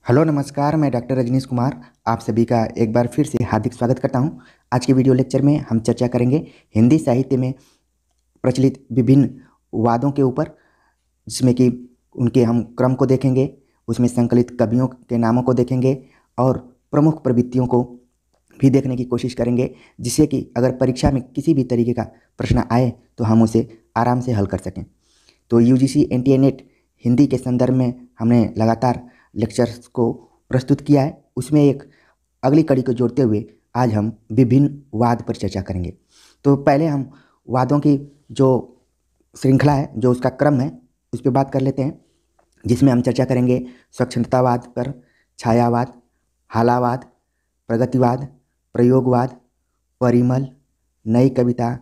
Hello नमस्कार, मैं doctor Rajneesh Kumar आप सभी का एक बार फिर से हार्दिक स्वागत करता हूं। आज के वीडियो लेक्चर में हम चर्चा करेंगे हिंदी साहित्य में प्रचलित विभिन्न वादों के ऊपर, जिसमें कि उनके हम क्रम को देखेंगे, उसमें संकलित कवियों के नामों को देखेंगे और प्रमुख प्रवृत्तियों को भी देखने की कोशिश करेंगे, जिससे कि अगर परीक्षा में किसी भी तरीके का प्रश्न आए तो हम उसे आराम से हल कर सकें। तो यूजीसी एनटीए नेट हिंदी के संदर्भ में हमने लगातार लेक्चर्स को प्रस्तुत किया है। उसमें एक अगली कड़ी को जोड़ते हुए आज हम विभिन्न वाद पर चर्चा करेंगे। तो पहले हम वादों की जो श्रृंखला है, जो उसका क्रम है, उस पर बात कर लेते हैं, जिसमें हम चर्चा करेंगे स्वच्छंदतावाद पर, छायावाद, हालावाद, प्रगतिवाद, प्रयोगवाद, परिमल, नई कविता,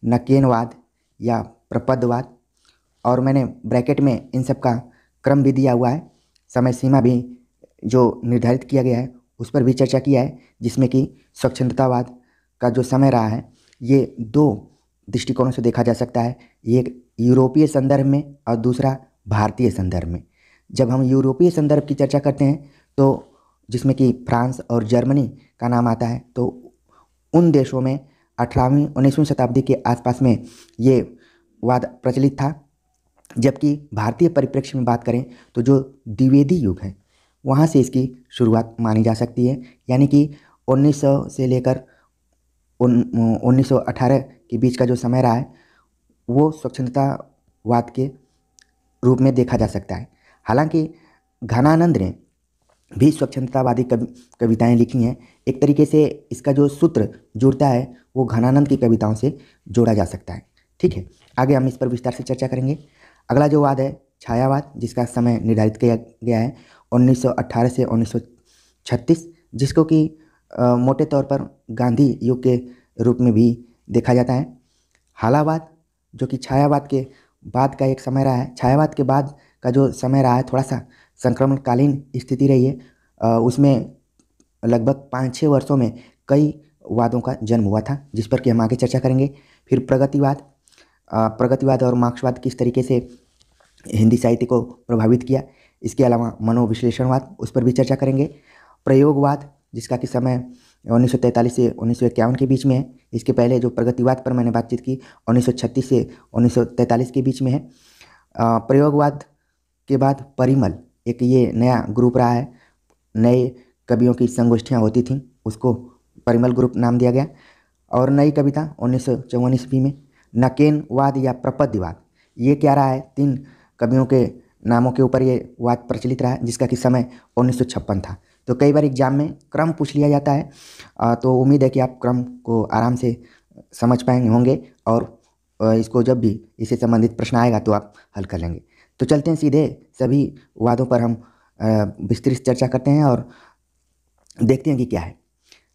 नकेनवाद या प्रपदवाद। और मैंने ब्रैकेट में इन सब का क्रम भी दिया हुआ है, समय सीमा भी जो निर्धारित किया गया है उस पर भी चर्चा किया है, जिसमें कि स्वच्छंदतावाद का जो समय रहा है ये दो दृष्टिकोणों से देखा जा सकता है। एक यूरोपीय संदर्भ में और दूसरा भारतीय संदर्भ में। जब हम यूरोपीय संदर्भ की चर्चा करते हैं तो जिसमें कि फ्रांस और जर्मनी का नाम आता है, तो उन देशों में 18वीं 19वीं शताब्दी के आसपास में ये वाद प्रचलित था। जबकि भारतीय परिप्रेक्ष्य में बात करें तो जो द्विवेदी युग है वहाँ से इसकी शुरुआत मानी जा सकती है, यानी कि 1900 से लेकर 1918 के बीच का जो समय रहा है वो स्वच्छंदतावाद के रूप में देखा जा सकता है। हालांकि घनानंद ने भी स्वच्छंदतावादी कविताएं लिखी हैं। एक तरीके से इसका जो सूत्र जुड़ता है वो घनानंद की कविताओं से जोड़ा जा सकता है। ठीक है, आगे हम इस पर विस्तार से चर्चा करेंगे। अगला जो वाद है छायावाद, जिसका समय निर्धारित किया गया है 1918 से 1936, जिसको कि मोटे तौर पर गांधी युग के रूप में भी देखा जाता है। हालावाद, जो कि छायावाद के बाद का एक समय रहा है। छायावाद के बाद का जो समय रहा है थोड़ा सा संक्रमणकालीन स्थिति रही है। उसमें लगभग 5-6 वर्षों में कई वादों का जन्म हुआ था, जिस पर कि हम आगे चर्चा करेंगे। फिर प्रगतिवाद और मार्क्सवाद किस तरीके से हिंदी साहित्य को प्रभावित किया, इसके अलावा मनोविश्लेषणवाद, उस पर भी चर्चा करेंगे। प्रयोगवाद, जिसका कि समय 1943 से 1951 के बीच में है। इसके पहले जो प्रगतिवाद पर मैंने बातचीत की 1936 से 1943 के बीच में है। प्रयोगवाद के बाद परिमल, एक ये नया ग्रुप रहा है, नए कवियों की संगोष्ठियाँ होती थीं, उसको परिमल ग्रुप नाम दिया गया। और नई कविता 1954 ईस्वी में। नकेनवाद या प्रपद्यवाद, ये क्या रहा है, 3 कवियों के नामों के ऊपर ये वाद प्रचलित रहा है, जिसका कि समय 1956 था। तो कई बार एग्जाम में क्रम पूछ लिया जाता है, तो उम्मीद है कि आप क्रम को आराम से समझ पाएंगे होंगे और इसको जब भी इससे संबंधित प्रश्न आएगा तो आप हल कर लेंगे। तो चलते हैं सीधे सभी वादों पर हम विस्तृत चर्चा करते हैं और देखते हैं कि क्या है।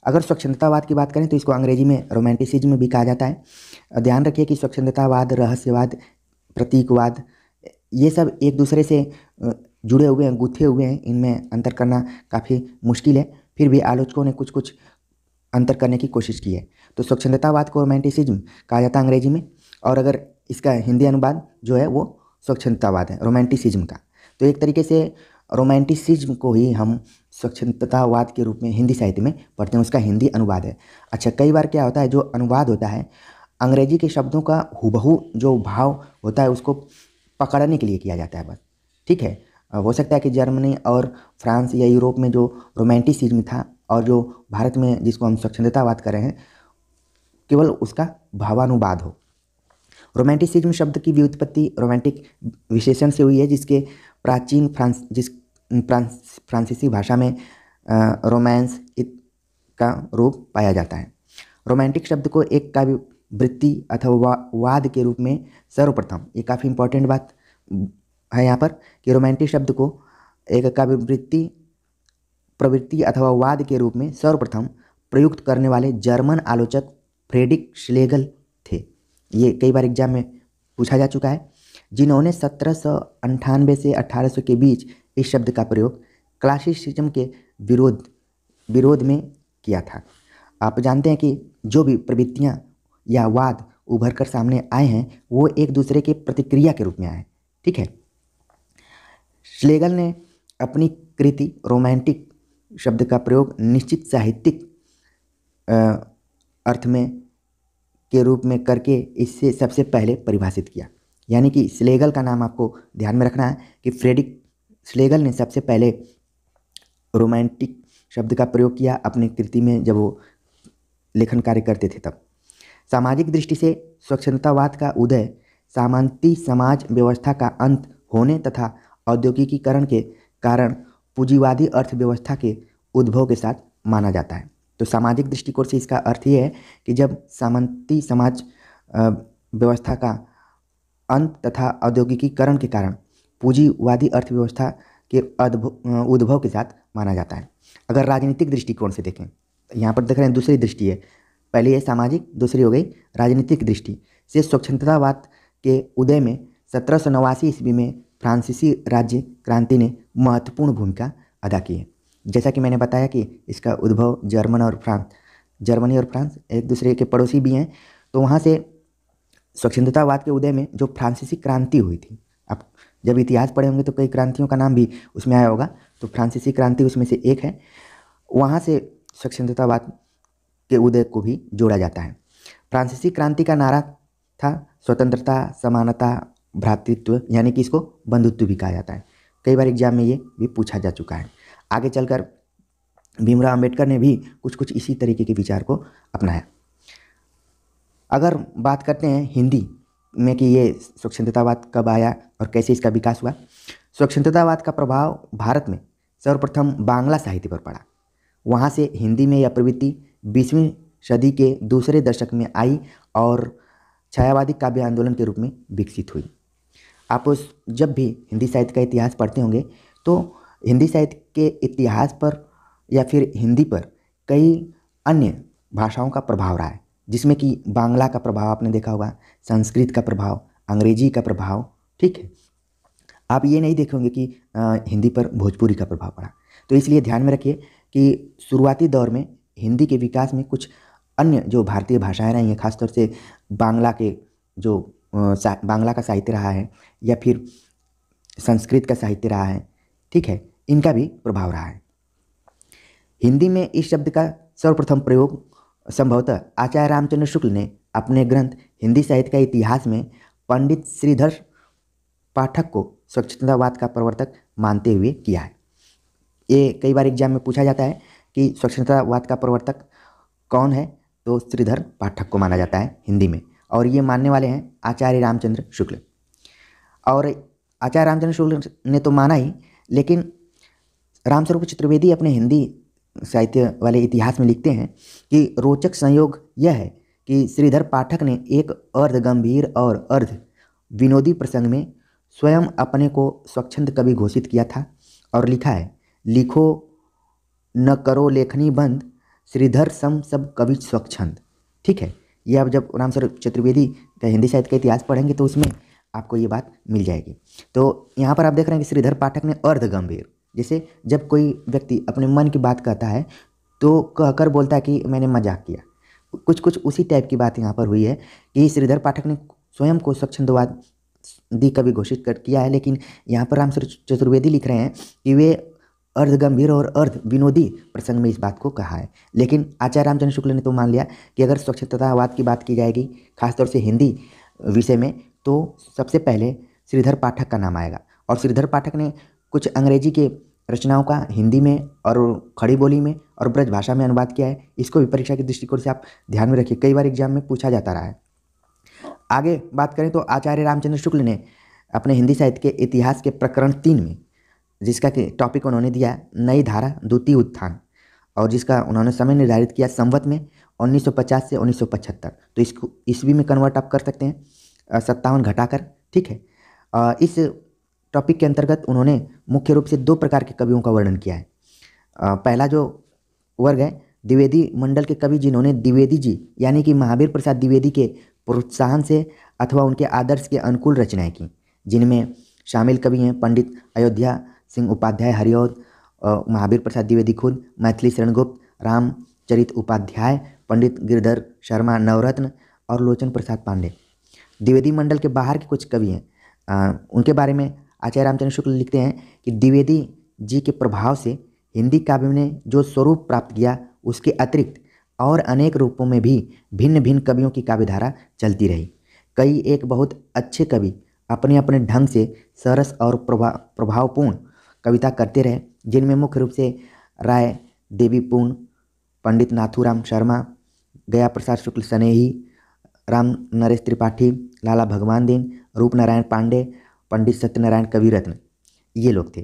अगर स्वच्छंदतावाद की बात करें तो इसको अंग्रेजी में रोमांटिसिज्म भी कहा जाता है। ध्यान रखिए कि स्वच्छंदतावाद, रहस्यवाद, प्रतीकवाद, ये सब एक दूसरे से जुड़े हुए हैं, गुथे हुए हैं। इनमें अंतर करना काफ़ी मुश्किल है, फिर भी आलोचकों ने कुछ कुछ अंतर करने की कोशिश की है। तो स्वच्छंदतावाद को रोमांटिसिज्म कहा जाता है अंग्रेजी में, और अगर इसका हिंदी अनुवाद जो है वो स्वच्छंदतावाद है रोमांटिसिज्म का। तो एक तरीके से रोमांटिसिज्म को ही हम स्वच्छंदतावाद के रूप में हिंदी साहित्य में पढ़ते हैं, उसका हिंदी अनुवाद है। अच्छा, कई बार क्या होता है, जो अनुवाद होता है अंग्रेजी के शब्दों का हुबहू जो भाव होता है उसको पकड़ने के लिए किया जाता है बस। ठीक है, हो सकता है कि जर्मनी और फ्रांस या यूरोप में जो रोमांटिसिज्म था और जो भारत में जिसको हम स्वच्छंदतावाद कर रहे हैं, केवल उसका भावानुवाद हो। रोमांटिसिज्म शब्द की व्युत्पत्ति रोमांटिक विशेषण से हुई है, जिसके प्राचीन फ्रांसीसी भाषा में रोमांस का रूप पाया जाता है। रोमांटिक शब्द को एक काव्य वृत्ति अथवा वाद के रूप में सर्वप्रथम, ये काफ़ी इंपॉर्टेंट बात है यहाँ पर, कि रोमांटिक शब्द को एक काव्य वृत्ति, प्रवृत्ति अथवा वाद के रूप में सर्वप्रथम प्रयुक्त करने वाले जर्मन आलोचक फ्रेडरिक श्लेगल थे। ये कई बार एग्जाम में पूछा जा चुका है, जिन्होंने 1798 से 1800 के बीच इस शब्द का प्रयोग क्लासिसिज्म के विरोध में किया था। आप जानते हैं कि जो भी प्रवृत्तियाँ या वाद उभर कर सामने आए हैं वो एक दूसरे के प्रतिक्रिया के रूप में आए। ठीक है, श्लेगल ने अपनी कृति रोमांटिक शब्द का प्रयोग निश्चित साहित्यिक अर्थ में के रूप में करके इससे सबसे पहले परिभाषित किया। यानी कि स्लेगल का नाम आपको ध्यान में रखना है कि फ्रेडरिक स्लेगल ने सबसे पहले रोमांटिक शब्द का प्रयोग किया अपनी कृति में जब वो लेखन कार्य करते थे तब। सामाजिक दृष्टि से स्वच्छंदतावाद का उदय सामंती समाज व्यवस्था का अंत होने तथा औद्योगिकीकरण के कारण पूंजीवादी अर्थव्यवस्था के उद्भव के साथ माना जाता है। तो सामाजिक दृष्टिकोण से इसका अर्थ ये है कि जब सामंती समाज व्यवस्था का अंत तथा औद्योगिकीकरण के कारण पूंजीवादी अर्थव्यवस्था के उद्भव के साथ माना जाता है। अगर राजनीतिक दृष्टिकोण से देखें, यहाँ पर देख रहे हैं दूसरी दृष्टि है, पहली है सामाजिक, दूसरी हो गई राजनीतिक दृष्टि से स्वच्छंदतावाद के उदय में 1789 ईस्वी में फ्रांसीसी राज्य क्रांति ने महत्वपूर्ण भूमिका अदा की है। जैसा कि मैंने बताया कि इसका उद्भव जर्मनी और फ्रांस एक दूसरे के पड़ोसी भी हैं, तो वहाँ से स्वच्छंदतावाद के उदय में जो फ्रांसीसी क्रांति हुई थी, आप जब इतिहास पढ़े होंगे तो कई क्रांतियों का नाम भी उसमें आया होगा, तो फ्रांसीसी क्रांति उसमें से एक है। वहाँ से स्वच्छंदतावाद के उदय को भी जोड़ा जाता है। फ्रांसीसी क्रांति का नारा था स्वतंत्रता, समानता, भ्रातृत्व, यानी कि इसको बंधुत्व भी कहा जाता है। कई बार एग्जाम में ये भी पूछा जा चुका है। आगे चलकर भीमराव अंबेडकर ने भी कुछ इसी तरीके के विचार को अपनाया। अगर बात करते हैं हिंदी में कि ये स्वच्छंदतावाद कब आया और कैसे इसका विकास हुआ, स्वच्छंदतावाद का प्रभाव भारत में सर्वप्रथम बांग्ला साहित्य पर पड़ा। वहाँ से हिंदी में यह प्रवृत्ति 20वीं सदी के दूसरे दशक में आई और छायावादी काव्य आंदोलन के रूप में विकसित हुई। आप जब भी हिंदी साहित्य का इतिहास पढ़ते होंगे तो हिंदी साहित्य के इतिहास पर या फिर हिंदी पर कई अन्य भाषाओं का प्रभाव रहा है, जिसमें कि बांग्ला का प्रभाव आपने देखा होगा, संस्कृत का प्रभाव, अंग्रेजी का प्रभाव, ठीक है। आप ये नहीं देखेंगे कि हिंदी पर भोजपुरी का प्रभाव पड़ा। तो इसलिए ध्यान में रखिए कि शुरुआती दौर में हिंदी के विकास में कुछ अन्य जो भारतीय भाषाएं रही हैं, खासतौर से बांग्ला के जो बांग्ला का साहित्य रहा है या फिर संस्कृत का साहित्य रहा है, ठीक है, इनका भी प्रभाव रहा है। हिंदी में इस शब्द का सर्वप्रथम प्रयोग संभवतः आचार्य रामचंद्र शुक्ल ने अपने ग्रंथ हिंदी साहित्य का इतिहास में पंडित श्रीधर पाठक को स्वच्छंदतावाद का प्रवर्तक मानते हुए किया है। ये कई बार एग्जाम में पूछा जाता है कि स्वच्छंदतावाद का प्रवर्तक कौन है, तो श्रीधर पाठक को माना जाता है हिंदी में, और ये मानने वाले हैं आचार्य रामचंद्र शुक्ल। और आचार्य रामचंद्र शुक्ल ने तो माना ही, लेकिन रामस्वरूप चतुर्वेदी अपने हिंदी साहित्य वाले इतिहास में लिखते हैं कि रोचक संयोग यह है कि श्रीधर पाठक ने एक अर्ध गंभीर और अर्ध विनोदी प्रसंग में स्वयं अपने को स्वच्छंद कवि घोषित किया था और लिखा है, लिखो न करो लेखनी बंद, श्रीधर सम सब कवि स्वच्छंद। ठीक है, ये आप जब रामस्वरूप चतुर्वेदी का हिंदी साहित्य का इतिहास पढ़ेंगे तो उसमें आपको ये बात मिल जाएगी। तो यहाँ पर आप देख रहे हैं कि श्रीधर पाठक ने अर्ध गंभीर, जैसे जब कोई व्यक्ति अपने मन की बात कहता है तो कहकर बोलता है कि मैंने मजाक किया, कुछ उसी टाइप की बात यहाँ पर हुई है कि श्रीधर पाठक ने स्वयं को स्वच्छंदवादी कवि घोषित कर किया है, लेकिन यहाँ पर रामस्वरूप चतुर्वेदी लिख रहे हैं कि वे अर्ध गंभीर और अर्ध विनोदी प्रसंग में इस बात को कहा है। लेकिन आचार्य रामचंद्र शुक्ल ने तो मान लिया कि अगर स्वच्छंदतावाद की बात की जाएगी खासतौर से हिंदी विषय में, तो सबसे पहले श्रीधर पाठक का नाम आएगा। और श्रीधर पाठक ने कुछ अंग्रेजी के रचनाओं का हिंदी में और खड़ी बोली में और ब्रज भाषा में अनुवाद किया है। इसको भी परीक्षा के दृष्टिकोण से आप ध्यान में रखिए, कई बार एग्जाम में पूछा जाता रहा है। आगे बात करें तो आचार्य रामचंद्र शुक्ल ने अपने हिंदी साहित्य के इतिहास के प्रकरण 3 में, जिसका कि टॉपिक उन्होंने दिया नई धारा द्वितीय उत्थान, और जिसका उन्होंने समय निर्धारित किया संवत में 1950 से 1975, तो इसको ईस्वी में कन्वर्ट आप कर सकते हैं 57 घटाकर। ठीक है, इस टॉपिक के अंतर्गत उन्होंने मुख्य रूप से 2 प्रकार के कवियों का वर्णन किया है। पहला जो वर्ग है द्विवेदी मंडल के कवि, जिन्होंने द्विवेदी जी यानी कि महावीर प्रसाद द्विवेदी के प्रोत्साहन से अथवा उनके आदर्श के अनुकूल रचनाएं की, जिनमें शामिल कवि हैं पंडित अयोध्या सिंह उपाध्याय हरिऔध, महावीर प्रसाद द्विवेदी खुद, मैथिली शरण गुप्त, रामचरित उपाध्याय, पंडित गिरधर शर्मा नवरत्न और लोचन प्रसाद पांडे। द्विवेदी मंडल के बाहर के कुछ कवि हैं, उनके बारे में आचार्य रामचंद्र शुक्ल लिखते हैं कि द्विवेदी जी के प्रभाव से हिंदी काव्य ने जो स्वरूप प्राप्त किया, उसके अतिरिक्त और अनेक रूपों में भी भिन्न भिन्न कवियों की काव्यधारा चलती रही। कई एक बहुत अच्छे कवि अपने अपने ढंग से सरस और प्रभावपूर्ण कविता करते रहे, जिनमें मुख्य रूप से राय देवीपूर्ण, पंडित नाथूराम शर्मा, गया प्रसाद शुक्ल स्नेही, राम नरेश त्रिपाठी, लाला भगवान दीन, रूप नारायण पांडे, पंडित सत्यनारायण कविरत्न, ये लोग थे।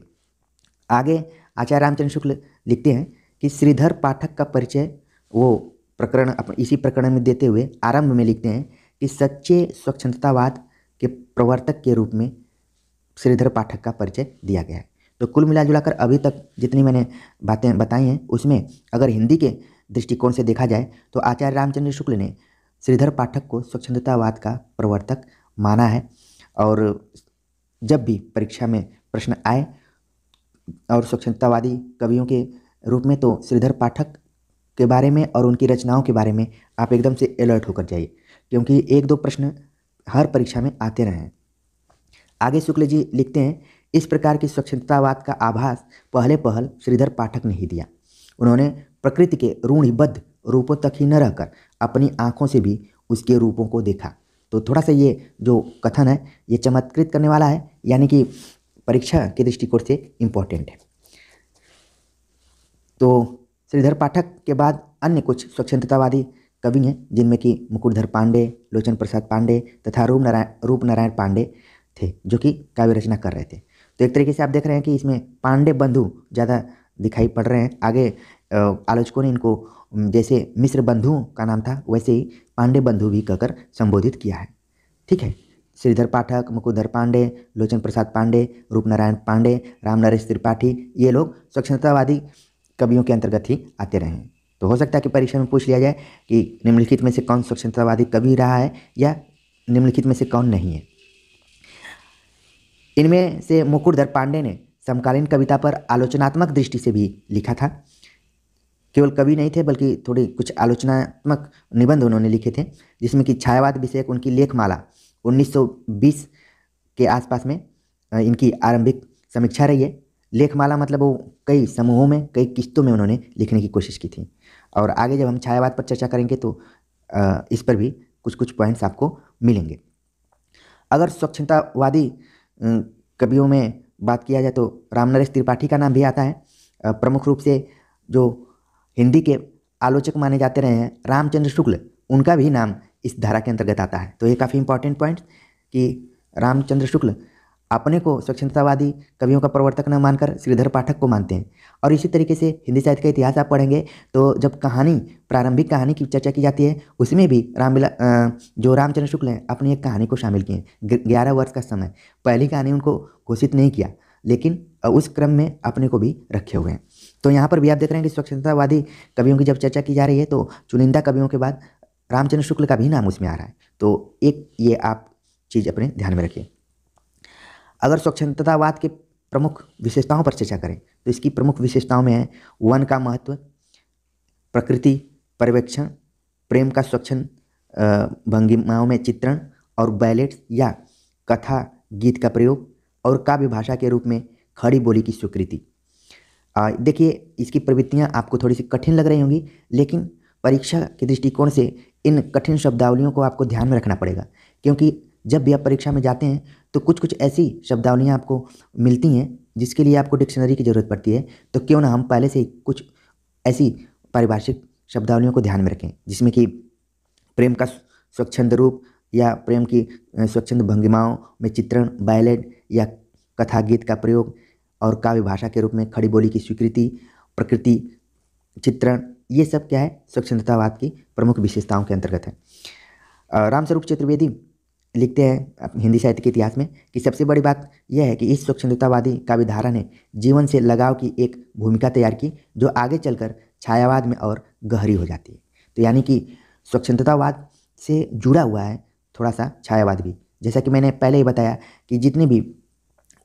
आगे आचार्य रामचंद्र शुक्ल लिखते हैं कि श्रीधर पाठक का परिचय वो प्रकरण इसी प्रकरण में देते हुए आरंभ में लिखते हैं कि सच्चे स्वच्छंदतावाद के प्रवर्तक के रूप में श्रीधर पाठक का परिचय दिया गया है। तो कुल मिला जुलाकर अभी तक जितनी मैंने बातें बताई हैं, उसमें अगर हिंदी के दृष्टिकोण से देखा जाए तो आचार्य रामचंद्र शुक्ल ने श्रीधर पाठक को स्वच्छंदतावाद का प्रवर्तक माना है। और जब भी परीक्षा में प्रश्न आए और स्वच्छंदतावादी कवियों के रूप में, तो श्रीधर पाठक के बारे में और उनकी रचनाओं के बारे में आप एकदम से अलर्ट होकर जाइए, क्योंकि एक दो प्रश्न हर परीक्षा में आते रहे हैं। आगे शुक्ल जी लिखते हैं, इस प्रकार की स्वच्छंदतावाद का आभास पहले पहल श्रीधर पाठक ने ही दिया। उन्होंने प्रकृति के रूढ़िबद्ध रूपों तक ही न रहकर अपनी आँखों से भी उसके रूपों को देखा। तो थोड़ा सा ये जो कथन है ये चमत्कृत करने वाला है, यानी कि परीक्षा के दृष्टिकोण से इम्पोर्टेंट है। तो श्रीधर पाठक के बाद अन्य कुछ स्वच्छंदतावादी कवि हैं, जिनमें कि मुकुटधर पांडे, लोचन प्रसाद पांडे तथा रूप नारायण पांडे थे, जो कि काव्य रचना कर रहे थे। तो एक तरीके से आप देख रहे हैं कि इसमें पांडे बंधु ज़्यादा दिखाई पड़ रहे हैं। आगे आलोचकों ने इनको जैसे मिश्र बंधु का नाम था, वैसे ही पांडे बंधु भी कहकर संबोधित किया है। ठीक है, श्रीधर पाठक, मुकुटधर पांडे, लोचन प्रसाद पांडे, रूप नारायण पांडे, राम नरेश त्रिपाठी, ये लोग स्वच्छंदतावादी कवियों के अंतर्गत ही आते रहे हैं। तो हो सकता है कि परीक्षा में पूछ लिया जाए कि निम्नलिखित में से कौन स्वच्छंदतावादी कवि रहा है या निम्नलिखित में से कौन नहीं है। इनमें से मुकुटधर पांडे ने समकालीन कविता पर आलोचनात्मक दृष्टि से भी लिखा था। केवल कवि नहीं थे, बल्कि थोड़ी कुछ आलोचनात्मक निबंध उन्होंने लिखे थे, जिसमें कि छायावाद विषयक उनकी लेखमाला 1920 के आसपास में इनकी आरंभिक समीक्षा रही है। लेखमाला मतलब वो कई समूहों में, कई किस्तों में उन्होंने लिखने की कोशिश की थी। और आगे जब हम छायावाद पर चर्चा करेंगे तो इस पर भी कुछ कुछ पॉइंट्स आपको मिलेंगे। अगर स्वच्छंदतावादी कवियों में बात किया जाए तो राम नरेश त्रिपाठी का नाम भी आता है। प्रमुख रूप से जो हिंदी के आलोचक माने जाते रहे हैं रामचंद्र शुक्ल, उनका भी नाम इस धारा के अंतर्गत आता है। तो ये काफ़ी इंपॉर्टेंट पॉइंट कि रामचंद्र शुक्ल अपने को स्वच्छंदतावादी कवियों का प्रवर्तक न मानकर श्रीधर पाठक को मानते हैं। और इसी तरीके से हिंदी साहित्य का इतिहास आप पढ़ेंगे तो जब प्रारंभिक कहानी की चर्चा की जाती है, उसमें भी जो रामचंद्र शुक्ल हैं अपनी एक कहानी को शामिल किए। 11 वर्ष का समय, पहली कहानी उनको घोषित नहीं किया, लेकिन उस क्रम में अपने को भी रखे हुए हैं। तो यहाँ पर भी आप देख रहे हैं कि स्वच्छंदतावादी कवियों की जब चर्चा की जा रही है तो चुनिंदा कवियों के बाद रामचंद्र शुक्ल का भी नाम उसमें आ रहा है। तो एक ये आप चीज़ अपने ध्यान में रखिए। अगर स्वच्छंदतावाद के प्रमुख विशेषताओं पर चर्चा करें तो इसकी प्रमुख विशेषताओं में है वन का महत्व, प्रकृति पर्यवेक्षण, प्रेम का स्वच्छंद भंगिमाओं में चित्रण और बैलेट्स या कथा गीत का प्रयोग और काव्य भाषा के रूप में खड़ी बोली की स्वीकृति। देखिए, इसकी प्रवृत्तियां आपको थोड़ी सी कठिन लग रही होंगी, लेकिन परीक्षा के दृष्टिकोण से इन कठिन शब्दावलियों को आपको ध्यान में रखना पड़ेगा, क्योंकि जब भी आप परीक्षा में जाते हैं तो कुछ कुछ ऐसी शब्दावलियाँ आपको मिलती हैं जिसके लिए आपको डिक्शनरी की ज़रूरत पड़ती है। तो क्यों ना हम पहले से कुछ ऐसी पारिभाषिक शब्दावलियों को ध्यान में रखें, जिसमें कि प्रेम का स्वच्छंद रूप या प्रेम की स्वच्छंद भंगिमाओं में चित्रण, बैलेड या कथा गीत का प्रयोग और काव्य भाषा के रूप में खड़ी बोली की स्वीकृति, प्रकृति चित्रण, ये सब क्या है, स्वच्छंदतावाद की प्रमुख विशेषताओं के अंतर्गत है। रामस्वरूप चतुर्वेदी लिखते हैं हिंदी साहित्य के इतिहास में कि सबसे बड़ी बात यह है कि इस स्वच्छंदतावादी काव्यधारा ने जीवन से लगाव की एक भूमिका तैयार की, जो आगे चलकर छायावाद में और गहरी हो जाती है। तो यानी कि स्वच्छंदतावाद से जुड़ा हुआ है थोड़ा सा छायावाद भी। जैसा कि मैंने पहले ही बताया कि जितने भी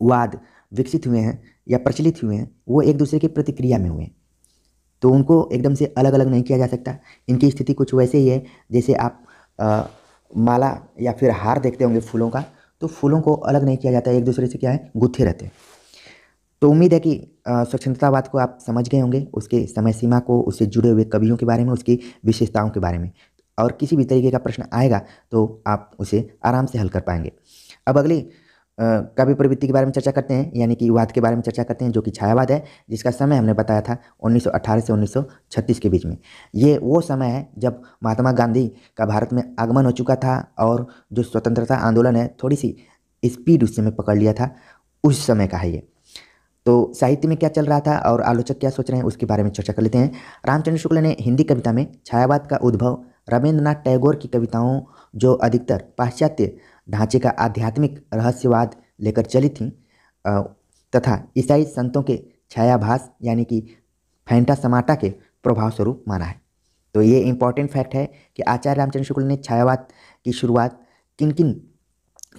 वाद विकसित हुए हैं या प्रचलित हुए हैं वो एक दूसरे की प्रतिक्रिया में हुए हैं, तो उनको एकदम से अलग अलग नहीं किया जा सकता। इनकी स्थिति कुछ वैसे ही है जैसे आप माला या फिर हार देखते होंगे फूलों का, तो फूलों को अलग नहीं किया जाता है, एक दूसरे से क्या है, गुत्थे रहते हैं। तो उम्मीद है कि स्वच्छंदतावाद को आप समझ गए होंगे, उसके समय सीमा को, उससे जुड़े हुए कवियों के बारे में, उसकी विशेषताओं के बारे में। और किसी भी तरीके का प्रश्न आएगा तो आप उसे आराम से हल कर पाएंगे। अब अगली काव्य प्रवृत्ति के बारे में चर्चा करते हैं, यानी कि वाद के बारे में चर्चा करते हैं, जो कि छायावाद है, जिसका समय हमने बताया था 1918 से 1936 के बीच में। ये वो समय है जब महात्मा गांधी का भारत में आगमन हो चुका था और जो स्वतंत्रता आंदोलन है, थोड़ी सी स्पीड उस समय पकड़ लिया था, उस समय का है ये। तो साहित्य में क्या चल रहा था और आलोचक क्या सोच रहे हैं, उसके बारे में चर्चा कर लेते हैं। रामचंद्र शुक्ल ने हिंदी कविता में छायावाद का उद्भव रविंद्रनाथ टैगोर की कविताओं, जो अधिकतर पाश्चात्य ढांचे का आध्यात्मिक रहस्यवाद लेकर चली थीं, तथा ईसाई संतों के छायाभास यानी कि फैंटा समाटा के प्रभाव स्वरूप माना है। तो ये इंपॉर्टेंट फैक्ट है कि आचार्य रामचंद्र शुक्ल ने छायावाद की शुरुआत किन किन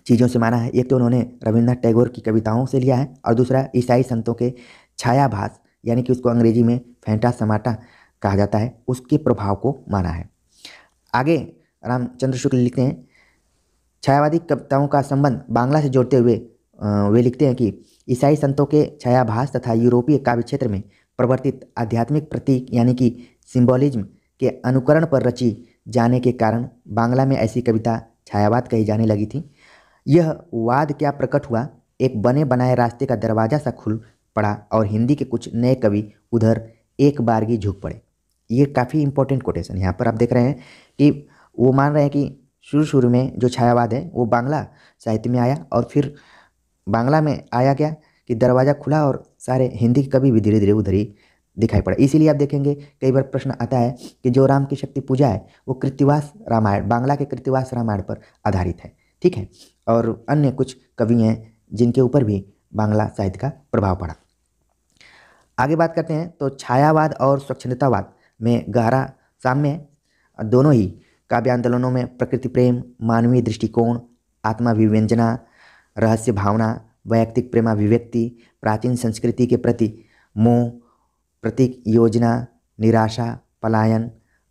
चीज़ों से माना है। एक तो उन्होंने रविन्द्रनाथ टैगोर की कविताओं से लिया है, और दूसरा ईसाई संतों के छायाभास यानी कि उसको अंग्रेजी में फैंटा समाटा कहा जाता है, उसके प्रभाव को माना है। आगे रामचंद्र शुक्ल लिखते हैं, छायावादी कविताओं का संबंध बांग्ला से जोड़ते हुए वे लिखते हैं कि ईसाई संतों के छायाभास तथा यूरोपीय काव्य क्षेत्र में प्रवर्तित आध्यात्मिक प्रतीक यानी कि सिंबॉलिज्म के अनुकरण पर रची जाने के कारण बांग्ला में ऐसी कविता छायावाद कही जाने लगी थी। यह वाद क्या प्रकट हुआ, एक बने बनाए रास्ते का दरवाजा सा खुल पड़ा और हिंदी के कुछ नए कवि उधर एक बारगी झुक पड़े। ये काफ़ी इंपॉर्टेंट कोटेशन यहाँ पर आप देख रहे हैं कि वो मान रहे हैं कि शुरू शुरू में जो छायावाद है वो बांग्ला साहित्य में आया, और फिर बांग्ला में आया क्या कि दरवाज़ा खुला और सारे हिंदी के कवि भी धीरे धीरे उधर ही दिखाई पड़ा। इसीलिए आप देखेंगे कई बार प्रश्न आता है कि जो राम की शक्ति पूजा है वो कृत्तिवास रामायण, बांग्ला के कृत्तिवास रामायण पर आधारित है, ठीक है। और अन्य कुछ कवि हैं जिनके ऊपर भी बांग्ला साहित्य का प्रभाव पड़ा। आगे बात करते हैं तो छायावाद और स्वच्छंदतावाद में गहरा साम्य है। दोनों ही काव्य आंदोलनों में प्रकृति प्रेम, मानवीय दृष्टिकोण, आत्माभिव्यंजना, रहस्य भावना, वैयक्तिक प्रेमाभिव्यक्ति, प्राचीन संस्कृति के प्रति मोह, प्रतीक योजना, निराशा, पलायन,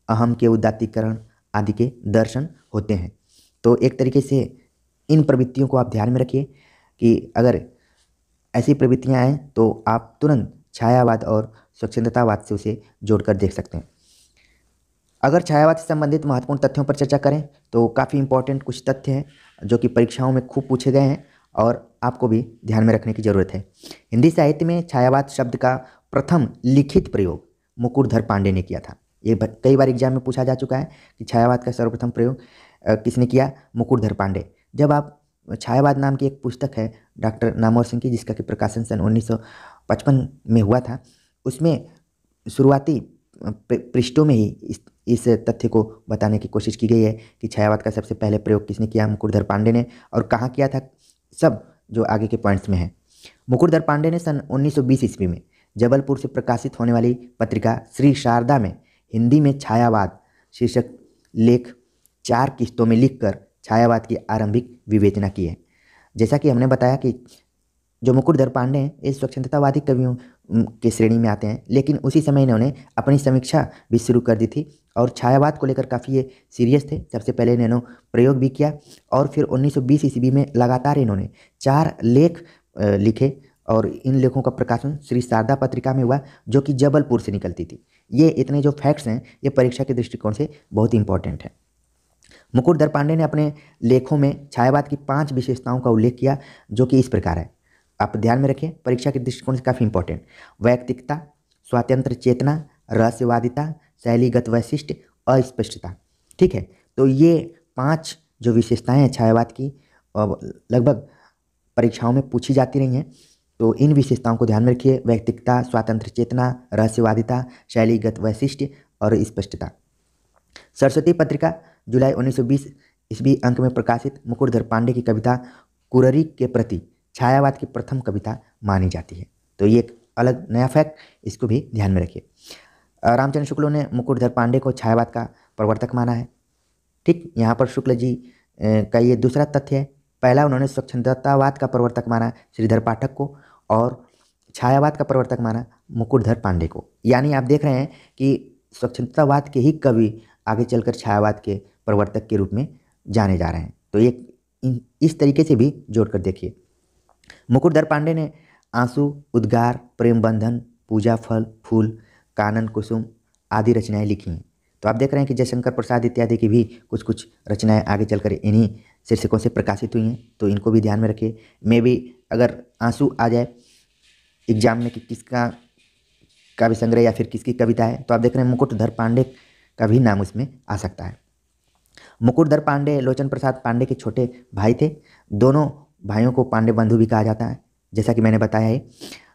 अहम के उदात्तीकरण आदि के दर्शन होते हैं। तो एक तरीके से इन प्रवृत्तियों को आप ध्यान में रखिए कि अगर ऐसी प्रवृत्तियां आएँ तो आप तुरंत छायावाद और स्वच्छंदतावाद से उसे जोड़कर देख सकते हैं। अगर छायावाद से संबंधित महत्वपूर्ण तथ्यों पर चर्चा करें तो काफ़ी इंपॉर्टेंट कुछ तथ्य हैं जो कि परीक्षाओं में खूब पूछे गए हैं और आपको भी ध्यान में रखने की ज़रूरत है। हिंदी साहित्य में छायावाद शब्द का प्रथम लिखित प्रयोग मुकुटधर पांडे ने किया था। ये कई बार एग्जाम में पूछा जा चुका है कि छायावाद का सर्वप्रथम प्रयोग किसने किया, मुकुटधर पांडे। जब आप छायावाद नाम की एक पुस्तक है डॉक्टर नामवर सिंह की, जिसका कि प्रकाशन सन 1955 में हुआ था, उसमें शुरुआती पृष्ठों में ही इस तथ्य को बताने की कोशिश की गई है कि छायावाद का सबसे पहले प्रयोग किसने किया, मुकुटधर पांडे ने, और कहाँ किया था, सब जो आगे के पॉइंट्स में है। मुकुटधर पांडे ने सन 1920 ईस्वी में जबलपुर से प्रकाशित होने वाली पत्रिका श्री शारदा में हिंदी में छायावाद शीर्षक लेख 4 किस्तों में लिखकर छायावाद की आरंभिक विवेचना की है। जैसा कि हमने बताया कि जो मुकुटधर पांडे हैं ये स्वच्छंदतावादी कवियों के श्रेणी में आते हैं, लेकिन उसी समय इन्होंने अपनी समीक्षा भी शुरू कर दी थी और छायावाद को लेकर काफ़ी ये सीरियस थे। सबसे पहले इन्होंने प्रयोग भी किया और फिर 1920 ईस्वी में लगातार इन्होंने 4 लेख लिखे और इन लेखों का प्रकाशन श्री शारदा पत्रिका में हुआ, जो कि जबलपुर से निकलती थी। ये इतने जो फैक्ट्स हैं ये परीक्षा के दृष्टिकोण से बहुत इंपॉर्टेंट है। मुकुटधर पांडे ने अपने लेखों में छायावाद की 5 विशेषताओं का उल्लेख किया, जो कि इस प्रकार है, आप ध्यान में रखें, परीक्षा के दृष्टिकोण से काफ़ी इंपॉर्टेंट। वैयक्तिकता, स्वातंत्र चेतना, रहस्यवादिता, शैलीगत वैशिष्ट, अस्पष्टता, ठीक है। तो ये 5 जो विशेषताएं हैं छायावाद की लगभग परीक्षाओं में पूछी जाती रही हैं, तो इन विशेषताओं को ध्यान में रखिए। वैयक्तिकता, स्वातंत्र चेतना, रहस्यवादिता, शैलीगत वैशिष्ट और स्पष्टता। सरस्वती पत्रिका जुलाई 1920 ईस्वी अंक में प्रकाशित मुकुटधर पांडे की कविता कुररी के प्रति छायावाद की प्रथम कविता मानी जाती है। तो ये एक अलग नया फैक्ट, इसको भी ध्यान में रखिए। रामचंद्र शुक्ल ने मुकुटधर पांडे को छायावाद का प्रवर्तक माना है, ठीक। यहाँ पर शुक्ल जी का ये दूसरा तथ्य है। पहला उन्होंने स्वच्छंदतावाद का प्रवर्तक माना श्रीधर पाठक को और छायावाद का प्रवर्तक माना मुकुटधर पांडे को। यानी आप देख रहे हैं कि स्वच्छंदतावाद के ही कवि आगे चलकर छायावाद के प्रवर्तक के रूप में जाने जा रहे हैं। तो ये इस तरीके से भी जोड़कर देखिए। मुकुटधर पांडे ने आंसू, उद्गार, प्रेम बंधन, पूजा फल, फूल, कानन कुसुम आदि रचनाएं लिखी हैं। तो आप देख रहे हैं कि जयशंकर प्रसाद इत्यादि की भी कुछ कुछ रचनाएं आगे चलकर इन्हीं शीर्षकों से प्रकाशित हुई हैं, तो इनको भी ध्यान में रखिए। मे भी अगर आंसू आ जाए एग्जाम में कि किसका काव्य संग्रह या फिर किसकी कविता है, तो आप देख रहे हैं मुकुटधर पांडे का भी नाम उसमें आ सकता है। मुकुटधर पांडे लोचन प्रसाद पांडे के छोटे भाई थे। दोनों भाइयों को पांडे बंधु भी कहा जाता है। जैसा कि मैंने बताया है,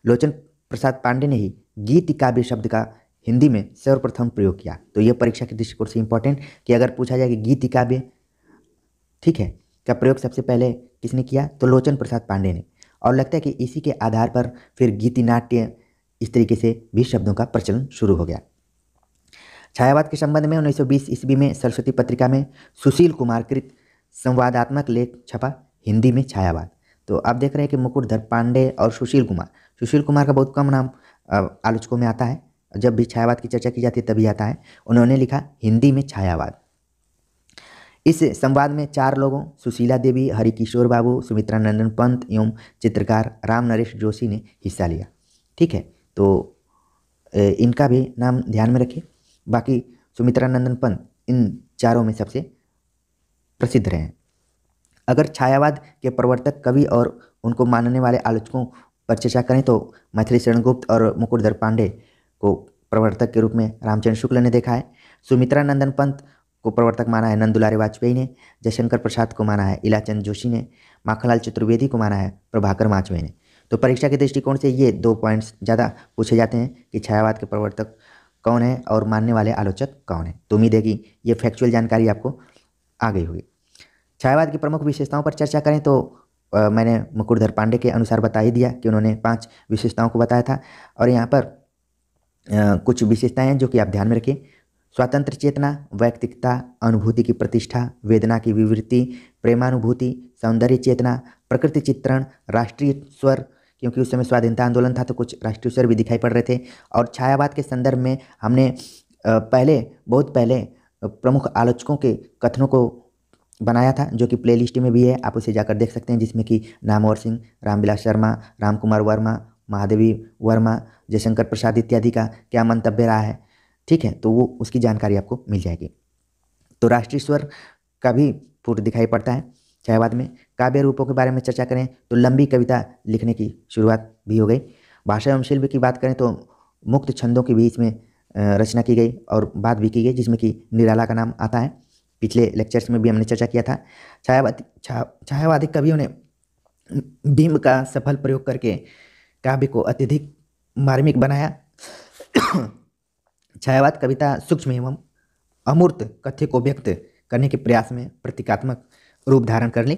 लोचन प्रसाद पांडे ने ही गीति काव्य शब्द का हिंदी में सर्वप्रथम प्रयोग किया। तो यह परीक्षा के दृष्टिकोण से इंपॉर्टेंट कि अगर पूछा जाए कि गीति काव्य, ठीक है, का प्रयोग सबसे पहले किसने किया, तो लोचन प्रसाद पांडे ने। और लगता है कि इसी के आधार पर फिर गीति नाट्य इस तरीके से भी शब्दों का प्रचलन शुरू हो गया। छायावाद के संबंध में 1920 ईस्वी में सरस्वती पत्रिका में सुशील कुमार कृत संवादात्मक लेख छपा, हिंदी में छायावाद। तो आप देख रहे हैं कि मुकुटधर पांडे और सुशील कुमार का बहुत कम नाम आलोचकों में आता है। जब भी छायावाद की चर्चा की जाती है तभी आता है। उन्होंने लिखा हिंदी में छायावाद। इस संवाद में 4 लोगों सुशीला देवी, हरिकिशोर बाबू, सुमित्रा नंदन पंत एवं चित्रकार राम नरेश जोशी ने हिस्सा लिया। ठीक है, तो इनका भी नाम ध्यान में रखिए। बाकी सुमित्रा नंदन पंत इन चारों में सबसे प्रसिद्ध रहे हैं। अगर छायावाद के प्रवर्तक कवि और उनको मानने वाले आलोचकों पर चर्चा करें तो मैथिली शरण गुप्त और मुकुटधर पांडे को प्रवर्तक के रूप में रामचंद्र शुक्ल ने देखा है। सुमित्रा नंदन पंत को प्रवर्तक माना है नंदुलारे वाजपेयी ने। जयशंकर प्रसाद को माना है इलाचंद जोशी ने। माखनलाल चतुर्वेदी को माना है प्रभाकर माचवे ने। तो परीक्षा के दृष्टिकोण से ये 2 पॉइंट्स ज़्यादा पूछे जाते हैं कि छायावाद के प्रवर्तक कौन है और मानने वाले आलोचक कौन है। तो उम्मीद है कि ये फैक्चुअल जानकारी आपको आ गई होगी। छायावाद की प्रमुख विशेषताओं पर चर्चा करें तो मैंने मुकुटधर पांडे के अनुसार बता ही दिया कि उन्होंने 5 विशेषताओं को बताया था। और यहाँ पर कुछ विशेषताएं हैं जो कि आप ध्यान में रखिए। स्वतंत्र चेतना, वैयक्तिकता, अनुभूति की प्रतिष्ठा, वेदना की विवृत्ति, प्रेमानुभूति, सौंदर्य चेतना, प्रकृति चित्रण, राष्ट्रीय स्वर, क्योंकि उस समय स्वाधीनता आंदोलन था तो कुछ राष्ट्रीय स्वर भी दिखाई पड़ रहे थे। और छायावाद के संदर्भ में हमने बहुत पहले प्रमुख आलोचकों के कथनों को बनाया था, जो कि प्लेलिस्ट में भी है, आप उसे जाकर देख सकते हैं, जिसमें कि नामवर सिंह, रामविलास शर्मा, रामकुमार वर्मा, महादेवी वर्मा, जयशंकर प्रसाद इत्यादि का क्या मंतव्य रहा है। ठीक है, तो वो उसकी जानकारी आपको मिल जाएगी। तो राष्ट्रीय स्वर का भी फुट दिखाई पड़ता है छायावाद में। काव्य रूपों के बारे में चर्चा करें तो लंबी कविता लिखने की शुरुआत भी हो गई। भाषा एवं शिल्प की बात करें तो मुक्त छंदों के बीच में रचना की गई और बात भी की गई, जिसमें कि निराला का नाम आता है। पिछले लेक्चर्स में भी हमने चर्चा किया था। छायावादी कवियों ने बिंब का सफल प्रयोग करके काव्य को अत्यधिक मार्मिक बनाया। छायावाद कविता सूक्ष्म एवं अमूर्त कथ्य को व्यक्त करने के प्रयास में प्रतीकात्मक रूप धारण कर ली।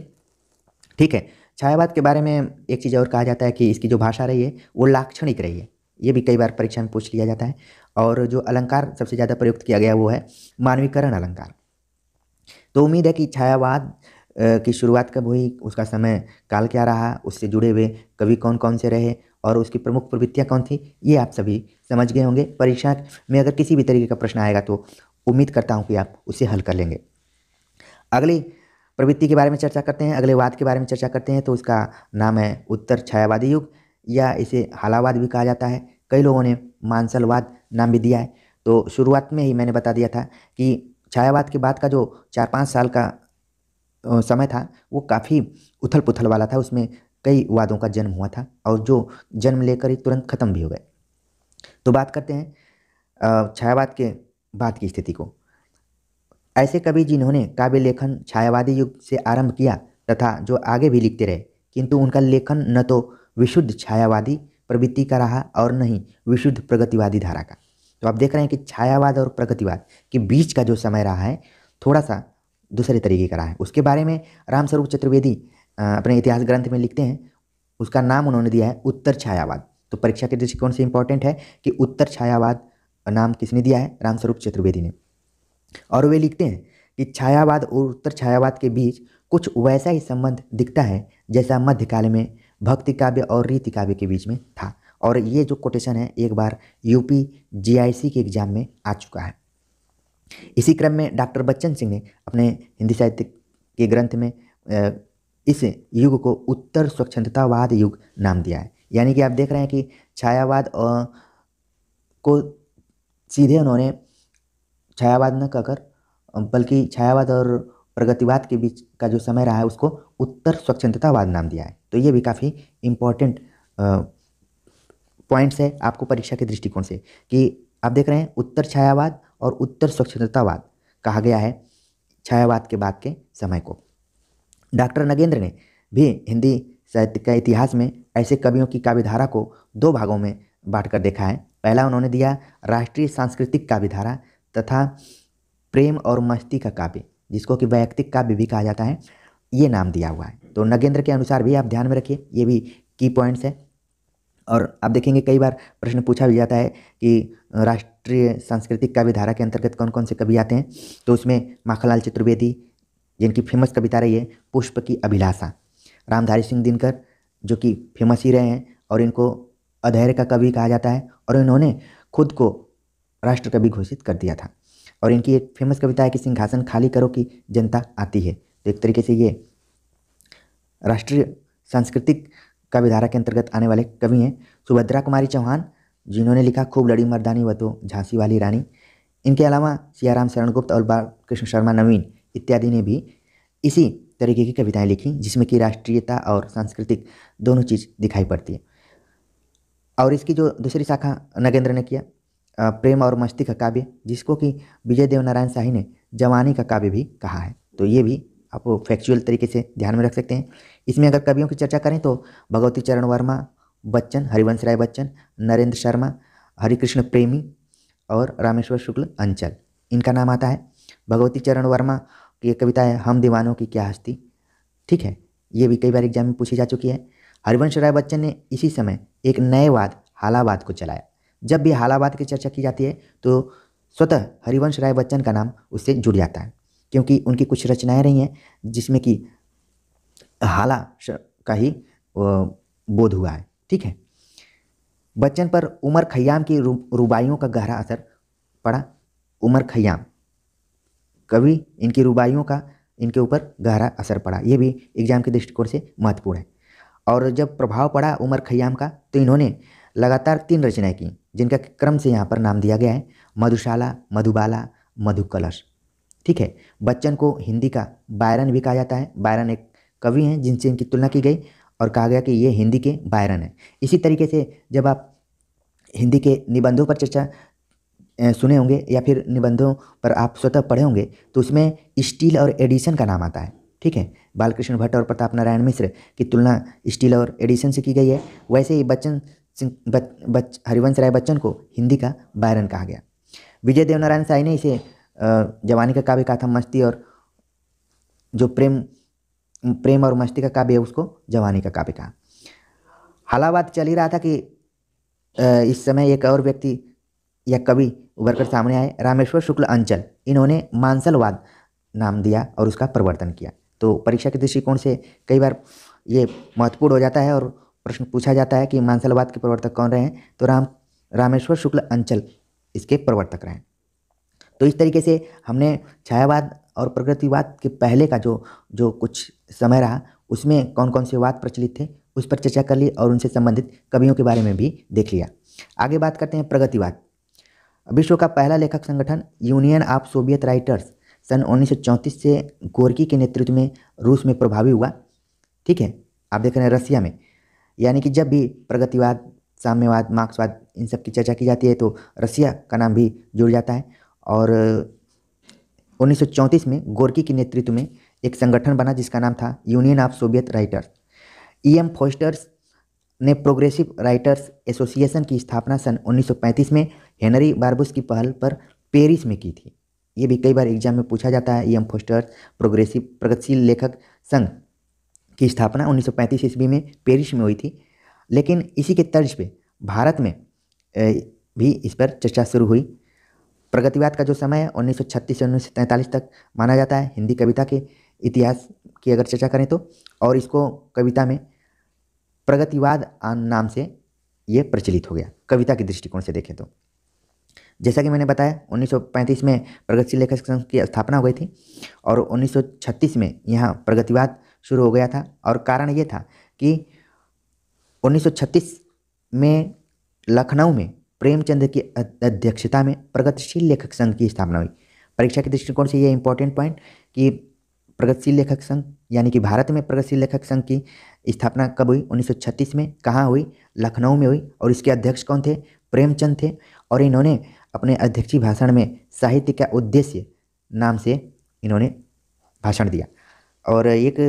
ठीक है, छायावाद के बारे में एक चीज़ और कहा जाता है कि इसकी जो भाषा रही है वो लाक्षणिक रही है। ये भी कई बार परीक्षा में पूछ लिया जाता है। और जो अलंकार सबसे ज़्यादा प्रयुक्त किया गया वो है मानवीकरण अलंकार। तो उम्मीद है कि छायावाद की शुरुआत कब हुई, उसका समय काल क्या रहा, उससे जुड़े हुए कवि कौन कौन से रहे और उसकी प्रमुख प्रवृत्तियाँ कौन थी, ये आप सभी समझ गए होंगे। परीक्षा में अगर किसी भी तरीके का प्रश्न आएगा तो उम्मीद करता हूँ कि आप उसे हल कर लेंगे। अगली प्रवृत्ति के बारे में चर्चा करते हैं, अगले वाद के बारे में चर्चा करते हैं। तो उसका नाम है उत्तर छायावादी युग, या इसे हालावाद भी कहा जाता है। कई लोगों ने मानसलवाद नाम भी दिया है। तो शुरुआत में ही मैंने बता दिया था कि छायावाद के बाद का जो 4-5 साल का समय था वो काफ़ी उथल पुथल वाला था। उसमें कई वादों का जन्म हुआ था और जो जन्म लेकर ही तुरंत ख़त्म भी हो गए। तो बात करते हैं छायावाद के बाद की स्थिति को। ऐसे कवि जिन्होंने काव्य लेखन छायावादी युग से आरंभ किया तथा जो आगे भी लिखते रहे, किंतु उनका लेखन न तो विशुद्ध छायावादी प्रवृत्ति का रहा और न ही विशुद्ध प्रगतिवादी धारा का। तो आप देख रहे हैं कि छायावाद और प्रगतिवाद के बीच का जो समय रहा है थोड़ा सा दूसरे तरीके का रहा है। उसके बारे में रामस्वरूप चतुर्वेदी अपने इतिहास ग्रंथ में लिखते हैं। उसका नाम उन्होंने दिया है उत्तर छायावाद। तो परीक्षा के दृष्टिकोण से इंपॉर्टेंट है कि उत्तर छायावाद नाम किसने दिया है, रामस्वरूप चतुर्वेदी ने। और वे लिखते हैं कि छायावाद और उत्तर छायावाद के बीच कुछ वैसा ही संबंध दिखता है जैसा मध्यकाल में भक्ति काव्य और रीति काव्य के बीच में था। और ये जो कोटेशन है एक बार यूपी जीआईसी के एग्जाम में आ चुका है। इसी क्रम में डॉक्टर बच्चन सिंह ने अपने हिंदी साहित्य के ग्रंथ में इस युग को उत्तर स्वच्छंदतावाद युग नाम दिया है। यानी कि आप देख रहे हैं कि छायावाद को सीधे उन्होंने छायावाद न कहकर बल्कि छायावाद और प्रगतिवाद के बीच का जो समय रहा है उसको उत्तर स्वच्छंदतावाद नाम दिया है। तो ये भी काफ़ी इम्पोर्टेंट पॉइंट्स है आपको परीक्षा के दृष्टिकोण से कि आप देख रहे हैं उत्तर छायावाद और उत्तर स्वच्छंदतावाद कहा गया है छायावाद के बाद के समय को। डॉक्टर नगेंद्र ने भी हिंदी साहित्य का इतिहास में ऐसे कवियों की काव्यधारा को दो भागों में बांटकर देखा है। पहला उन्होंने दिया राष्ट्रीय सांस्कृतिक काव्यधारा तथा प्रेम और मस्ती का काव्य, जिसको कि वैयक्तिक काव्य भी कहा जाता है, ये नाम दिया हुआ है। तो नगेंद्र के अनुसार भी आप ध्यान में रखिए, ये भी की पॉइंट्स है। और आप देखेंगे कई बार प्रश्न पूछा भी जाता है कि राष्ट्रीय सांस्कृतिक काव्यधारा के अंतर्गत कौन कौन से कवि आते हैं। तो उसमें माखनलाल चतुर्वेदी, जिनकी फेमस कविता रही है पुष्प की अभिलाषा, रामधारी सिंह दिनकर जो कि फेमस ही रहे हैं और इनको अधैर्य का कवि कहा जाता है और इन्होंने खुद को राष्ट्र कवि घोषित कर दिया था। और इनकी एक फेमस कविता है कि सिंहासन खाली करो कि जनता आती है। तो एक तरीके से ये राष्ट्रीय सांस्कृतिक काव्यधारा के अंतर्गत आने वाले कवि हैं। सुभद्रा कुमारी चौहान, जिन्होंने लिखा खूब लड़ी मर्दानी व तो झांसी वाली रानी। इनके अलावा सियाराम शरण गुप्त और बालकृष्ण शर्मा नवीन इत्यादि ने भी इसी तरीके की कविताएं लिखी, जिसमें कि राष्ट्रीयता और सांस्कृतिक दोनों चीज़ दिखाई पड़ती है। और इसकी जो दूसरी शाखा नगेंद्र ने किया प्रेम और मस्ती का काव्य, जिसको कि विजय देव नारायण शाही ने जवानी का काव्य भी कहा है। तो ये भी आप फैक्चुअल तरीके से ध्यान में रख सकते हैं। इसमें अगर कवियों की चर्चा करें तो भगवती चरण वर्मा बच्चन, हरिवंश राय बच्चन, नरेंद्र शर्मा, हरिकृष्ण प्रेमी और रामेश्वर शुक्ल अंचल, इनका नाम आता है। भगवती चरण वर्मा की एक कविता है हम दीवानों की क्या हस्ती, ठीक है, ये भी कई बार एग्जाम में पूछी जा चुकी है। हरिवंश राय बच्चन ने इसी समय एक नए वाद हालावाद को चलाया। जब भी हालावाद की चर्चा की जाती है तो स्वतः हरिवंश राय बच्चन का नाम उससे जुड़ जाता है, क्योंकि उनकी कुछ रचनाएं रही हैं जिसमें कि हाला का ही बोध हुआ है, ठीक है। बच्चन पर उमर खयाम की रुबाइयों का गहरा असर पड़ा। उमर खयाम कवि, इनकी रुबाइयों का इनके ऊपर गहरा असर पड़ा, ये भी एग्जाम के दृष्टिकोण से महत्वपूर्ण है। और जब प्रभाव पड़ा उमर खयाम का तो इन्होंने लगातार 3 रचनाएं की, जिनका क्रम से यहाँ पर नाम दिया गया है मधुशाला, मधुबाला, मधुकलश, ठीक है। बच्चन को हिंदी का बायरन भी कहा जाता है। बायरन एक कवि हैं जिनसे इनकी तुलना की गई और कहा गया कि ये हिंदी के बायरन है। इसी तरीके से जब आप हिंदी के निबंधों पर चर्चा सुने होंगे या फिर निबंधों पर आप स्वतः पढ़े होंगे तो उसमें स्टील और एडिशन का नाम आता है, ठीक है। बालकृष्ण भट्ट और प्रताप नारायण मिश्र की तुलना स्टील और एडिशन से की गई है। वैसे ही हरिवंश राय बच्चन को हिंदी का बायरन कहा गया। विजय देव नारायण शाही ने इसे जवानी का काव्य कहा था। मस्ती और जो प्रेम और मस्ती का काव्य है उसको जवानी का काव्य कहा। हालावाद चल ही रहा था कि इस समय एक और व्यक्ति या कवि उभर कर सामने आए, रामेश्वर शुक्ल अंचल। इन्होंने मांसलवाद नाम दिया और उसका प्रवर्तन किया। तो परीक्षा के दृष्टिकोण से कई बार ये महत्वपूर्ण हो जाता है और प्रश्न पूछा जाता है कि मांसलवाद के प्रवर्तक कौन रहे हैं। तो रामेश्वर शुक्ल अंचल इसके प्रवर्तक रहे। तो इस तरीके से हमने छायावाद और प्रगतिवाद के पहले का जो कुछ समय रहा उसमें कौन कौन से वाद प्रचलित थे उस पर चर्चा कर ली और उनसे संबंधित कवियों के बारे में भी देख लिया। आगे बात करते हैं प्रगतिवाद। विश्व का पहला लेखक संगठन यूनियन ऑफ सोवियत राइटर्स सन 1934 से गोर्की के नेतृत्व में रूस में प्रभावी हुआ, ठीक है। आप देख रहे हैं रसिया में, यानी कि जब भी प्रगतिवाद, साम्यवाद, मार्क्सवाद इन सब की चर्चा की जाती है तो रसिया का नाम भी जुड़ जाता है। और 1934 में गोर्की के नेतृत्व में एक संगठन बना जिसका नाम था union of Soviet writers. E.M. Fosters ने प्रोग्रेसिव राइटर्स एसोसिएशन की स्थापना सन 1935 में हेनरी बारबुस की पहल पर पेरिस में की थी। ये भी कई बार एग्जाम में पूछा जाता है। E.M. फोस्टर्स प्रगतिशील लेखक संघ की स्थापना 1935 ईस्वी में पेरिस में हुई थी। लेकिन इसी के तर्ज पे भारत में भी इस पर चर्चा शुरू हुई। प्रगतिवाद का जो समय है 1936 से 1943 तक माना जाता है हिंदी कविता के इतिहास की अगर चर्चा करें तो, और इसको कविता में प्रगतिवाद नाम से ये प्रचलित हो गया कविता के दृष्टिकोण से देखें तो। जैसा कि मैंने बताया 1935 में प्रगतिशील लेखक संघ की स्थापना हो गई थी और 1936 में यहाँ प्रगतिवाद शुरू हो गया था। और कारण ये था कि 1936 में लखनऊ में प्रेमचंद की अध्यक्षता में प्रगतिशील लेखक संघ की स्थापना हुई। परीक्षा के दृष्टिकोण से ये इंपॉर्टेंट पॉइंट कि प्रगतिशील लेखक संघ यानी कि भारत में प्रगतिशील लेखक संघ की स्थापना कब हुई? 1936 में। कहाँ हुई? लखनऊ में हुई। और इसके अध्यक्ष कौन थे? प्रेमचंद थे। और इन्होंने अपने अध्यक्षीय भाषण में साहित्य का उद्देश्य नाम से इन्होंने भाषण दिया। और एक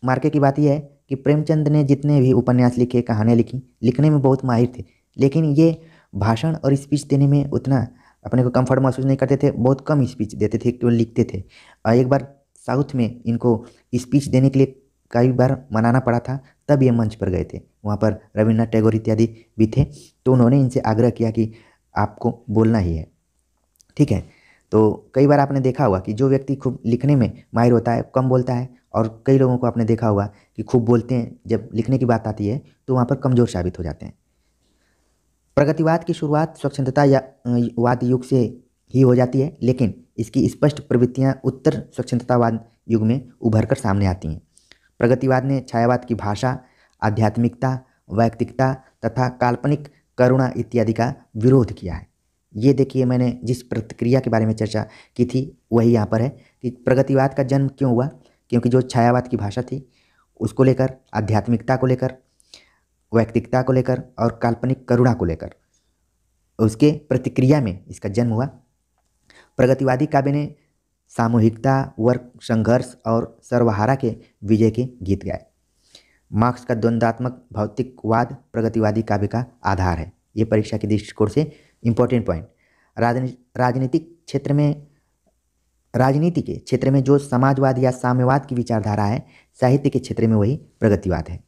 मार्के की बात यह है कि प्रेमचंद ने जितने भी उपन्यास लिखे, कहानियाँ लिखी, लिखने में बहुत माहिर थे, लेकिन ये भाषण और स्पीच देने में उतना अपने को कंफर्ट महसूस नहीं करते थे, बहुत कम स्पीच देते थे, केवल लिखते थे। और एक बार साउथ में इनको स्पीच देने के लिए कई बार मनाना पड़ा था, तब ये मंच पर गए थे। वहाँ पर रविन्द्रनाथ टैगोर इत्यादि भी थे, तो उन्होंने इनसे आग्रह किया कि आपको बोलना ही है, ठीक है। तो कई बार आपने देखा होगा कि जो व्यक्ति खूब लिखने में माहिर होता है कम बोलता है, और कई लोगों को आपने देखा होगा कि खूब बोलते हैं, जब लिखने की बात आती है तो वहाँ पर कमज़ोर साबित हो जाते हैं। प्रगतिवाद की शुरुआत स्वच्छंदता या वाद युग से ही हो जाती है, लेकिन इसकी स्पष्ट प्रवृत्तियाँ उत्तर स्वच्छंदतावाद युग में उभर कर सामने आती हैं। प्रगतिवाद ने छायावाद की भाषा, आध्यात्मिकता, वैयक्तिकता तथा काल्पनिक करुणा इत्यादि का विरोध किया है। ये देखिए, मैंने जिस प्रतिक्रिया के बारे में चर्चा की थी वही यहाँ पर है कि प्रगतिवाद का जन्म क्यों हुआ? क्योंकि जो छायावाद की भाषा थी उसको लेकर, आध्यात्मिकता को लेकर, वैयक्तिकता को लेकर और काल्पनिक करुणा को लेकर उसके प्रतिक्रिया में इसका जन्म हुआ। प्रगतिवादी काव्य ने सामूहिकता, वर्ग संघर्ष और सर्वहारा के विजय के गीत गाए। मार्क्स का द्वंद्वात्मक भौतिकवाद प्रगतिवादी काव्य का आधार है। ये परीक्षा के दृष्टिकोण से इम्पोर्टेंट पॉइंट। राजनीति के क्षेत्र में जो समाजवाद या साम्यवाद की विचारधारा है, साहित्य के क्षेत्र में वही प्रगतिवाद है।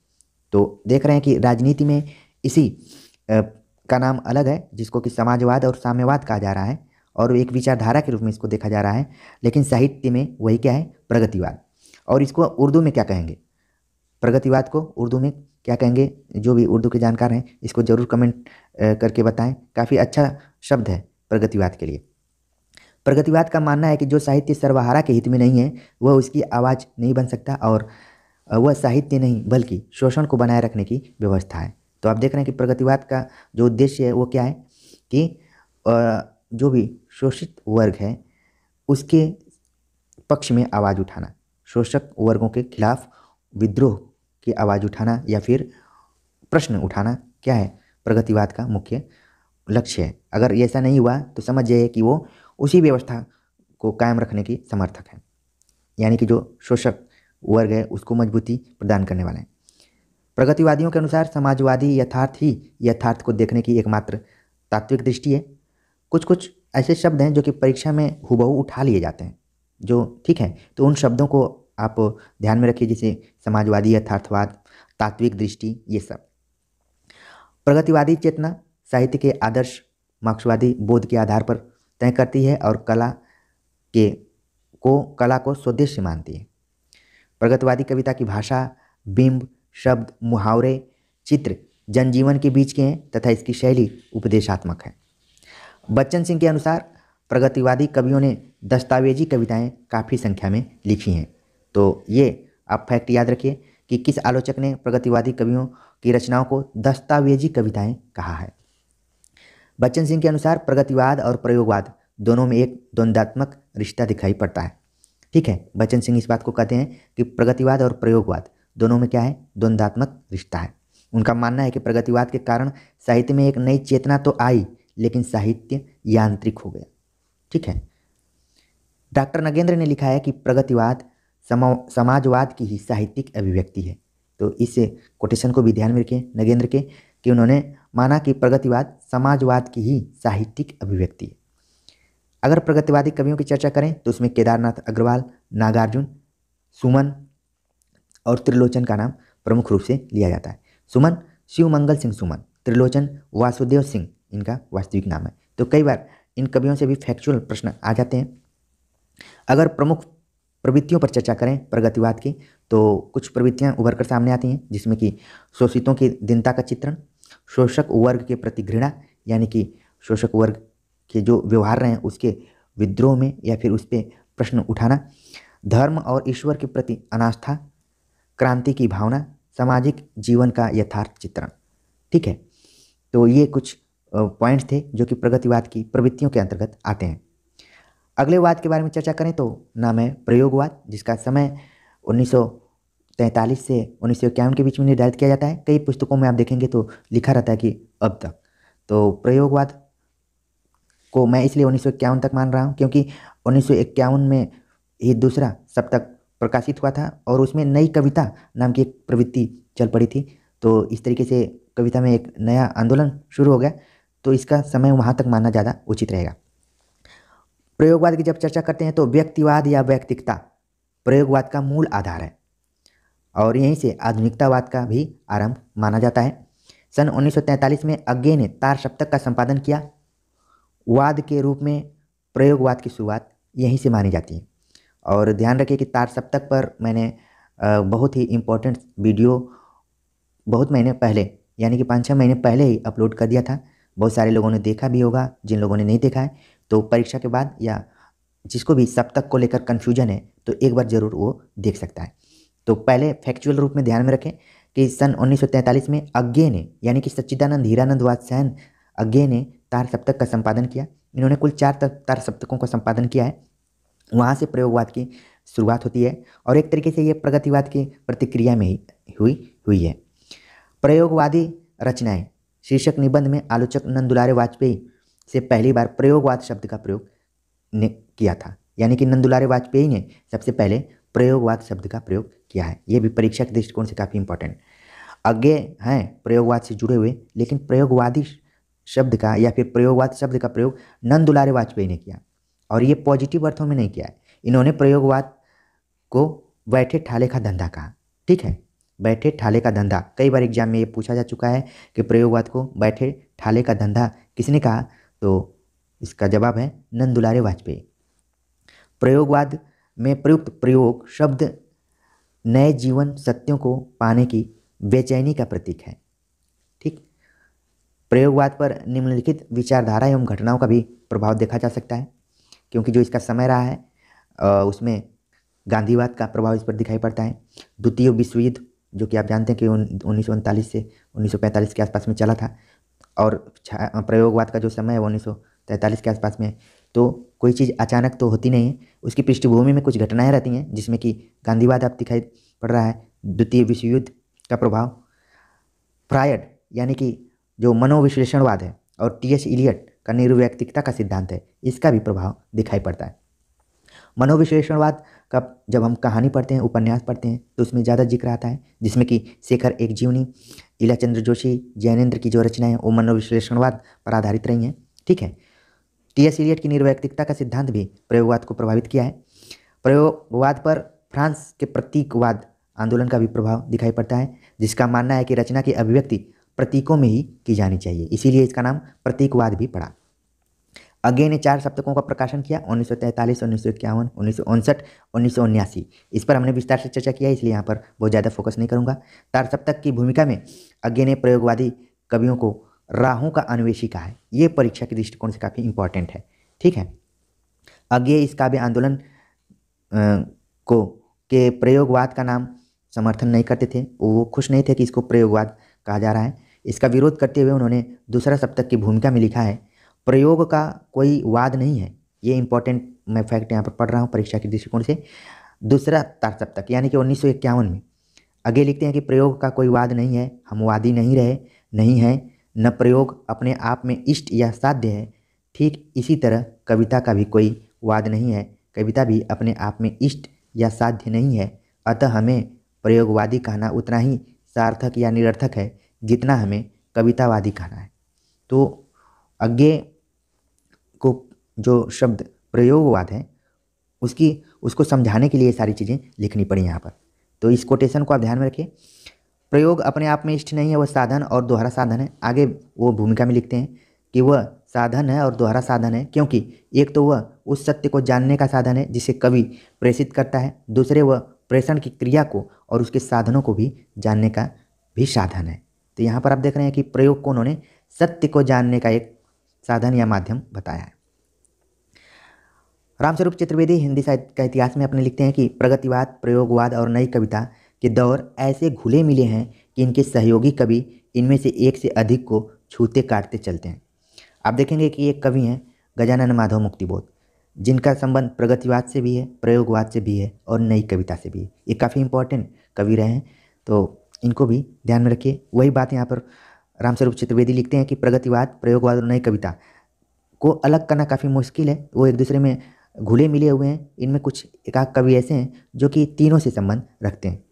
तो देख रहे हैं कि राजनीति में इसी का नाम अलग है, जिसको कि समाजवाद और साम्यवाद कहा जा रहा है, और एक विचारधारा के रूप में इसको देखा जा रहा है, लेकिन साहित्य में वही क्या है? प्रगतिवाद। और इसको उर्दू में क्या कहेंगे? प्रगतिवाद को उर्दू में क्या कहेंगे? जो भी उर्दू के जानकार हैं इसको ज़रूर कमेंट करके बताएं। काफ़ी अच्छा शब्द है प्रगतिवाद के लिए। प्रगतिवाद का मानना है कि जो साहित्य सर्वहारा के हित में नहीं है वह उसकी आवाज़ नहीं बन सकता, और वह साहित्य नहीं बल्कि शोषण को बनाए रखने की व्यवस्था है। तो आप देख रहे हैं कि प्रगतिवाद का जो उद्देश्य है वो क्या है कि जो भी शोषित वर्ग है उसके पक्ष में आवाज़ उठाना, शोषक वर्गों के खिलाफ विद्रोह की आवाज़ उठाना या फिर प्रश्न उठाना, क्या है? प्रगतिवाद का मुख्य लक्ष्य है। अगर ऐसा नहीं हुआ तो समझ जाइए कि वो उसी व्यवस्था को कायम रखने की समर्थक है, यानी कि जो शोषक वर्ग है उसको मजबूती प्रदान करने वाले हैं। प्रगतिवादियों के अनुसार समाजवादी यथार्थ ही यथार्थ को देखने की एकमात्र तात्विक दृष्टि है। कुछ ऐसे शब्द हैं जो कि परीक्षा में हुबहू उठा लिए जाते हैं, जो ठीक है, तो उन शब्दों को आप ध्यान में रखिए, जैसे समाजवादी, यथार्थवाद, तात्विक दृष्टि, ये सब। प्रगतिवादी चेतना साहित्य के आदर्श मार्क्सवादी बोध के आधार पर तय करती है और कला को स्वदेश मानती है। प्रगतिवादी कविता की भाषा, बिंब, शब्द, मुहावरे, चित्र जनजीवन के बीच के हैं तथा इसकी शैली उपदेशात्मक है। बच्चन सिंह के अनुसार प्रगतिवादी कवियों ने दस्तावेजी कविताएं काफ़ी संख्या में लिखी हैं। तो ये आप फैक्ट याद रखिए कि किस आलोचक ने प्रगतिवादी कवियों की रचनाओं को दस्तावेजी कविताएं कहा है। बच्चन सिंह के अनुसार प्रगतिवाद और प्रयोगवाद दोनों में एक द्वंद्वात्मक रिश्ता दिखाई पड़ता है, ठीक है। बच्चन सिंह इस बात को कहते हैं कि प्रगतिवाद और प्रयोगवाद दोनों में क्या है? द्वंद्वात्मक रिश्ता है। उनका मानना है कि प्रगतिवाद के कारण साहित्य में एक नई चेतना तो आई, लेकिन साहित्य यांत्रिक हो गया, ठीक है। डॉक्टर नगेंद्र ने लिखा है कि प्रगतिवाद समाजवाद की ही साहित्यिक अभिव्यक्ति है। तो इस कोटेशन को भी ध्यान में रखें नगेंद्र के, कि उन्होंने माना कि प्रगतिवाद समाजवाद की ही साहित्यिक अभिव्यक्ति है। अगर प्रगतिवादी कवियों की चर्चा करें तो उसमें केदारनाथ अग्रवाल, नागार्जुन, सुमन और त्रिलोचन का नाम प्रमुख रूप से लिया जाता है। सुमन शिवमंगल सिंह सुमन, त्रिलोचन वासुदेव सिंह इनका वास्तविक नाम है। तो कई बार इन कवियों से भी फैक्चुअल प्रश्न आ जाते हैं। अगर प्रमुख प्रवृत्तियों पर चर्चा करें प्रगतिवाद की, तो कुछ प्रवृत्तियां उभर कर सामने आती हैं, जिसमें कि शोषितों की दीनता का चित्रण, शोषक वर्ग के प्रति घृणा, यानी कि शोषक वर्ग के जो व्यवहार रहे हैं उसके विद्रोह में या फिर उस पर प्रश्न उठाना, धर्म और ईश्वर के प्रति अनास्था, क्रांति की भावना, सामाजिक जीवन का यथार्थ चित्रण, ठीक है। तो ये कुछ पॉइंट्स थे जो कि प्रगतिवाद की प्रवृत्तियों के अंतर्गत आते हैं। अगले वाद के बारे में चर्चा करें तो नाम है प्रयोगवाद, जिसका समय 1943 से 1951 के बीच में निर्धारित किया जाता है। कई पुस्तकों में आप देखेंगे तो लिखा रहता है कि अब तक। तो प्रयोगवाद को मैं इसलिए 1951 तक मान रहा हूँ क्योंकि 1951 में ये दूसरा सप्तक प्रकाशित हुआ था और उसमें नई कविता नाम की एक प्रवृत्ति चल पड़ी थी। तो इस तरीके से कविता में एक नया आंदोलन शुरू हो गया, तो इसका समय वहाँ तक मानना ज़्यादा उचित रहेगा। प्रयोगवाद की जब चर्चा करते हैं तो व्यक्तिवाद या वैयक्तिकता प्रयोगवाद का मूल आधार है और यहीं से आधुनिकतावाद का भी आरंभ माना जाता है। सन 1943 में अज्ञे ने तार सप्तक का संपादन किया। वाद के रूप में प्रयोगवाद की शुरुआत यहीं से मानी जाती है। और ध्यान रखिए कि तार सप्तक पर मैंने बहुत ही इम्पोर्टेंट वीडियो बहुत महीने पहले, यानी कि 5-6 महीने पहले ही अपलोड कर दिया था। बहुत सारे लोगों ने देखा भी होगा, जिन लोगों ने नहीं देखा है तो परीक्षा के बाद या जिसको भी सप्तक को लेकर कन्फ्यूजन है तो एक बार ज़रूर वो देख सकता है। तो पहले फैक्चुअल रूप में ध्यान में रखें कि सन 1943 में अज्ञे ने, यानी कि सच्चिदानंद हीरानंद वात्स्यायन अज्ञे ने तार सप्तक का संपादन किया। इन्होंने कुल 4 तार सप्तकों का संपादन किया है। वहाँ से प्रयोगवाद की शुरुआत होती है और एक तरीके से ये प्रगतिवाद की प्रतिक्रिया में ही हुई है। प्रयोगवादी रचनाएं शीर्षक निबंध में आलोचक नंदुलारे वाजपेयी से पहली बार प्रयोगवाद शब्द का प्रयोग ने किया था, यानी कि नंदुलारे वाजपेयी ने सबसे पहले प्रयोगवाद शब्द का प्रयोग किया है। ये भी परीक्षा के दृष्टिकोण से काफ़ी इंपॉर्टेंट। आगे हैं प्रयोगवाद से जुड़े हुए, लेकिन प्रयोगवादी शब्द का या फिर प्रयोगवाद शब्द का प्रयोग नंदुलारे वाजपेयी ने किया और ये पॉजिटिव अर्थों में नहीं किया है। इन्होंने प्रयोगवाद को बैठे ठाले का धंधा कहा। ठीक है, बैठे ठाले का धंधा कई बार एग्जाम में ये पूछा जा चुका है कि प्रयोगवाद को बैठे ठाले का धंधा किसने कहा, तो इसका जवाब है नंदुलारे वाजपेयी। प्रयोगवाद में प्रयुक्त प्रयोग शब्द नए जीवन सत्यों को पाने की बेचैनी का प्रतीक है। ठीक, प्रयोगवाद पर निम्नलिखित विचारधारा एवं घटनाओं का भी प्रभाव देखा जा सकता है, क्योंकि जो इसका समय रहा है उसमें गांधीवाद का प्रभाव इस पर दिखाई पड़ता है। द्वितीय विश्व युद्ध, जो कि आप जानते हैं कि 1939 से 1945 के आसपास में चला था, और प्रयोगवाद का जो समय है 1943 के आसपास में। तो कोई चीज़ अचानक तो होती नहीं है, उसकी पृष्ठभूमि में कुछ घटनाएं रहती हैं, जिसमें कि गांधीवाद आप दिखाई पड़ रहा है, द्वितीय विश्व युद्ध का प्रभाव, फ्रायड यानी कि जो मनोविश्लेषणवाद है और टी.एस. इलियट का निर्वैयक्तिकता का सिद्धांत है, इसका भी प्रभाव दिखाई पड़ता है। मनोविश्लेषणवाद का जब हम कहानी पढ़ते हैं, उपन्यास पढ़ते हैं, तो उसमें ज़्यादा जिक्र आता है, जिसमें कि शेखर एक जीवनी, ईलाचंद्र जोशी, जैनेन्द्र की जो रचनाएं हैं वो मनोविश्लेषणवाद पर आधारित रही हैं। ठीक है, टी.एस. इलियट की निर्वैयक्तिकता का सिद्धांत भी प्रयोगवाद को प्रभावित किया है। प्रयोगवाद पर फ्रांस के प्रतीकवाद आंदोलन का भी प्रभाव दिखाई पड़ता है, जिसका मानना है कि रचना की अभिव्यक्ति प्रतीकों में ही की जानी चाहिए, इसीलिए इसका नाम प्रतीकवाद भी पड़ा। अज्ञे ने 4 सप्तकों का प्रकाशन किया, 1943, 1951, 1959, 1979। इस पर हमने विस्तार से चर्चा किया है, इसलिए यहाँ पर बहुत ज़्यादा फोकस नहीं करूँगा। तार सप्तक की भूमिका में अज्ञे ने प्रयोगवादी कवियों को राहों का अन्वेषी कहा है। ये परीक्षा के दृष्टिकोण से काफ़ी इंपॉर्टेंट है। ठीक है, अज्ञे इस काव्य आंदोलन को के प्रयोगवाद का नाम समर्थन नहीं करते थे, वो खुश नहीं थे कि इसको प्रयोगवाद कहा जा रहा है। इसका विरोध करते हुए उन्होंने दूसरा सप्तक की भूमिका में लिखा है, प्रयोग का कोई वाद नहीं है। ये इंपॉर्टेंट मैं फैक्ट यहाँ पर पढ़ रहा हूँ परीक्षा के दृष्टिकोण से। दूसरा तार सप्तक यानी कि 1951 में आगे लिखते हैं कि प्रयोग का कोई वाद नहीं है, हम वादी नहीं रहे, नहीं है, न प्रयोग अपने आप में इष्ट या साध्य है। ठीक इसी तरह कविता का भी कोई वाद नहीं है, कविता भी अपने आप में इष्ट या साध्य नहीं है। अतः हमें प्रयोगवादी कहना उतना ही सार्थक या निरर्थक है जितना हमें कवितावादी कहना है। तो अज्ञे को जो शब्द प्रयोगवाद है उसको समझाने के लिए सारी चीज़ें लिखनी पड़ी यहाँ पर। तो इस कोटेशन को आप ध्यान में रखिए। प्रयोग अपने आप में इष्ट नहीं है, वह साधन और दोहरा साधन है। आगे वो भूमिका में लिखते हैं कि वह साधन है और दोहरा साधन है, क्योंकि एक तो वह उस सत्य को जानने का साधन है जिसे कवि प्रेषित करता है, दूसरे वह प्रेषण की क्रिया को और उसके साधनों को भी जानने का भी साधन है। तो यहाँ पर आप देख रहे हैं कि प्रयोग को उन्होंने सत्य को जानने का एक साधन या माध्यम बताया है। रामस्वरूप चतुर्वेदी हिंदी साहित्य का इतिहास में अपने लिखते हैं कि प्रगतिवाद, प्रयोगवाद और नई कविता के दौर ऐसे घुले मिले हैं कि इनके सहयोगी कवि इनमें से एक से अधिक को छूते काटते चलते हैं। आप देखेंगे कि एक कवि हैं गजानन माधव मुक्तिबोध, जिनका संबंध प्रगतिवाद से भी है, प्रयोगवाद से भी है और नई कविता से भी है। ये काफ़ी इंपॉर्टेंट कवि रहे हैं, तो इनको भी ध्यान में रखिए। वही बात यहाँ पर रामस्वरूप चतुर्वेदी लिखते हैं कि प्रगतिवाद, प्रयोगवाद और नई कविता को अलग करना काफ़ी मुश्किल है, वो एक दूसरे में घुले मिले हुए हैं। इनमें कुछ एकाध कवि ऐसे हैं जो कि तीनों से संबंध रखते हैं।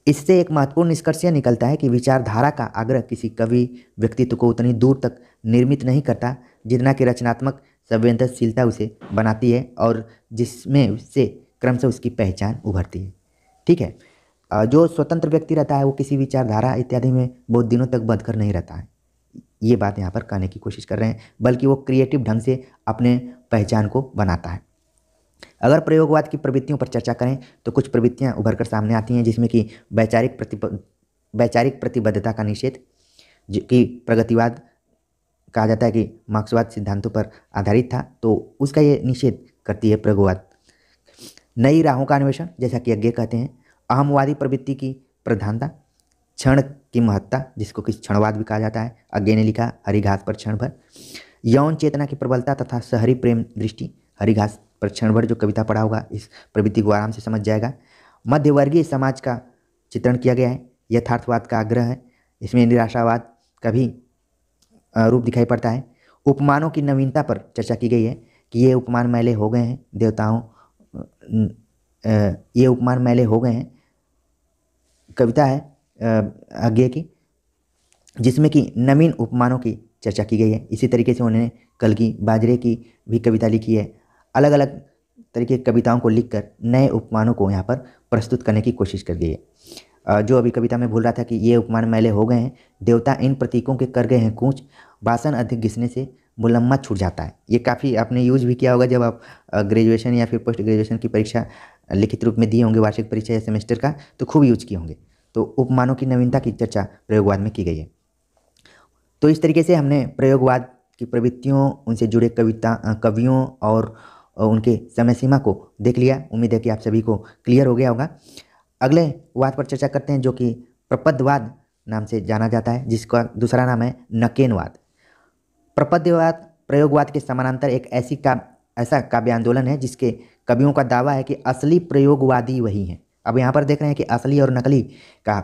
इससे एक महत्वपूर्ण निष्कर्ष यह निकलता है कि विचारधारा का आग्रह किसी कवि व्यक्तित्व को उतनी दूर तक निर्मित नहीं करता जितना कि रचनात्मक संवेदनशीलता उसे बनाती है और जिसमें से क्रमशः उसकी पहचान उभरती है। ठीक है, जो स्वतंत्र व्यक्ति रहता है वो किसी विचारधारा इत्यादि में बहुत दिनों तक बंधकर नहीं रहता है, ये बात यहाँ पर कहने की कोशिश कर रहे हैं, बल्कि वो क्रिएटिव ढंग से अपने पहचान को बनाता है। अगर प्रयोगवाद की प्रवृत्तियों पर चर्चा करें तो कुछ प्रवृत्तियां उभर कर सामने आती हैं, जिसमें कि वैचारिक प्रतिबद्धता का निषेध, कि प्रगतिवाद कहा जाता है कि मार्क्सवाद सिद्धांतों पर आधारित था, तो उसका ये निषेध करती है प्रयोगवाद। नई राहों का अन्वेषण, जैसा कि अज्ञे कहते हैं। अहमवादी प्रवृत्ति की प्रधानता, क्षण की महत्ता, जिसको कि क्षणवाद भी कहा जाता है, अज्ञे ने लिखा हरिघास पर क्षण भर। यौन चेतना की प्रबलता तथा शहरी प्रेम दृष्टि, हरिघास पर क्षण भर जो कविता पढ़ा होगा इस प्रवृत्ति को आराम से समझ जाएगा। मध्यवर्गीय समाज का चित्रण किया गया है। यथार्थवाद का आग्रह है, इसमें निराशावाद का भी रूप दिखाई पड़ता है। उपमानों की नवीनता पर चर्चा की गई है कि ये उपमान मैले हो गए हैं देवताओं, ये उपमान मैले हो गए हैं, कविता है अज्ञे की, जिसमें कि नवीन उपमानों की चर्चा की गई है। इसी तरीके से उन्होंने कलगी बाजरे की भी कविता लिखी है। अलग अलग तरीके की कविताओं को लिखकर नए उपमानों को यहाँ पर प्रस्तुत करने की कोशिश कर गई है। जो अभी कविता में भूल रहा था कि ये उपमान मैले हो गए हैं, देवता इन प्रतीकों के कर गए हैं कूच, वासन अधिक घिसने से मुलम्मा छूट जाता है। ये काफ़ी आपने यूज भी किया होगा जब आप ग्रेजुएशन या फिर पोस्ट ग्रेजुएशन की परीक्षा लिखित रूप में दिए होंगे, वार्षिक परीक्षा या सेमेस्टर का, तो खूब यूज किए होंगे। तो उपमानों की नवीनता की चर्चा प्रयोगवाद में की गई है। तो इस तरीके से हमने प्रयोगवाद की प्रवृत्तियों, उनसे जुड़े कवियों और उनके समय सीमा को देख लिया। उम्मीद है कि आप सभी को क्लियर हो गया होगा। अगले वाद पर चर्चा करते हैं जो कि प्रपदवाद नाम से जाना जाता है, जिसका दूसरा नाम है नकेनवाद। प्रपद्यवाद प्रयोगवाद के समानांतर एक ऐसा काव्य आंदोलन है जिसके कवियों का दावा है कि असली प्रयोगवादी वही हैं। अब यहाँ पर देख रहे हैं कि असली और नकली का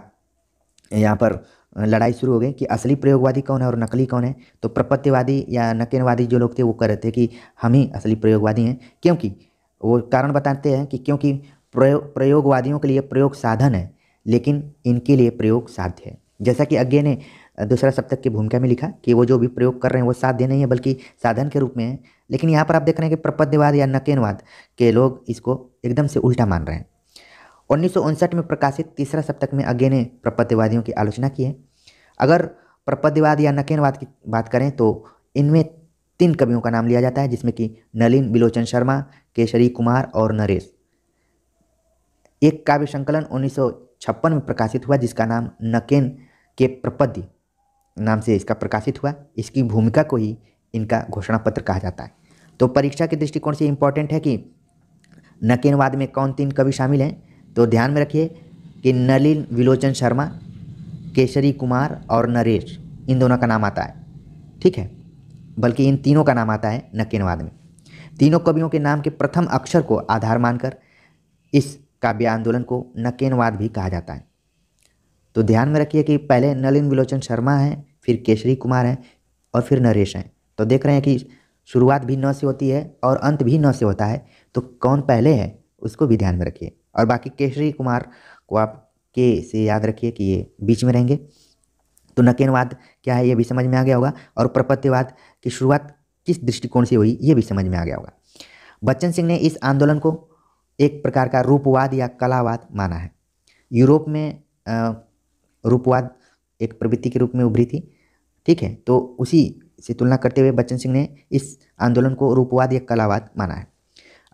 यहाँ पर लड़ाई शुरू हो गई कि असली प्रयोगवादी कौन है और नकली कौन है। तो प्रपत्यवादी या नकेनवादी जो लोग थे वो कह रहे थे कि हम ही असली प्रयोगवादी हैं, क्योंकि वो कारण बताते हैं कि क्योंकि प्रयोगवादियों के लिए प्रयोग साधन है लेकिन इनके लिए प्रयोग साध्य है। जैसा कि अज्ञे ने दूसरा सप्तक की भूमिका में लिखा कि वो जो भी प्रयोग कर रहे हैं वो साध्य नहीं है बल्कि साधन के रूप में है। लेकिन यहाँ पर आप देख रहे हैं कि प्रपद्यवाद या नकेनवाद के लोग इसको एकदम से उल्टा मान रहे हैं। 1959 में प्रकाशित तीसरा सप्तक में अज्ञे ने प्रपद्यवादियों की आलोचना की है। अगर प्रपद्यवाद या नकेनवाद की बात करें तो इनमें 3 कवियों का नाम लिया जाता है, जिसमें कि नलिन बिलोचन शर्मा, केशरी कुमार और नरेश। एक काव्य संकलन 1956 में प्रकाशित हुआ जिसका नाम नकेन के प्रपद्य नाम से इसका प्रकाशित हुआ। इसकी भूमिका को ही इनका घोषणा पत्र कहा जाता है। तो परीक्षा के दृष्टिकोण से इंपॉर्टेंट है कि नकेनवाद में कौन 3 कवि शामिल हैं। तो ध्यान में रखिए कि नलिन विलोचन शर्मा, केशरी कुमार और नरेश, इन दोनों का नाम आता है। ठीक है, बल्कि इन तीनों का नाम आता है नकेनवाद में। तीनों कवियों के नाम के प्रथम अक्षर को आधार मानकर इस काव्य आंदोलन को नकेनवाद भी कहा जाता है। तो ध्यान में रखिए कि पहले नलिन विलोचन शर्मा हैं, फिर केशरी कुमार हैं और फिर नरेश हैं। तो देख रहे हैं कि शुरुआत भी न से होती है और अंत भी न से होता है, तो कौन पहले है उसको भी ध्यान में रखिए। और बाकी केशरी कुमार को आप के से याद रखिए कि ये बीच में रहेंगे। तो नकेनवाद क्या है ये भी समझ में आ गया होगा, और प्रपत्यवाद की शुरुआत किस दृष्टिकोण से हुई ये भी समझ में आ गया होगा। बच्चन सिंह ने इस आंदोलन को एक प्रकार का रूपवाद या कलावाद माना है। यूरोप में रूपवाद एक प्रवृत्ति के रूप में उभरी थी। ठीक है, तो उसी से तुलना करते हुए बच्चन सिंह ने इस आंदोलन को रूपवाद या कलावाद माना है।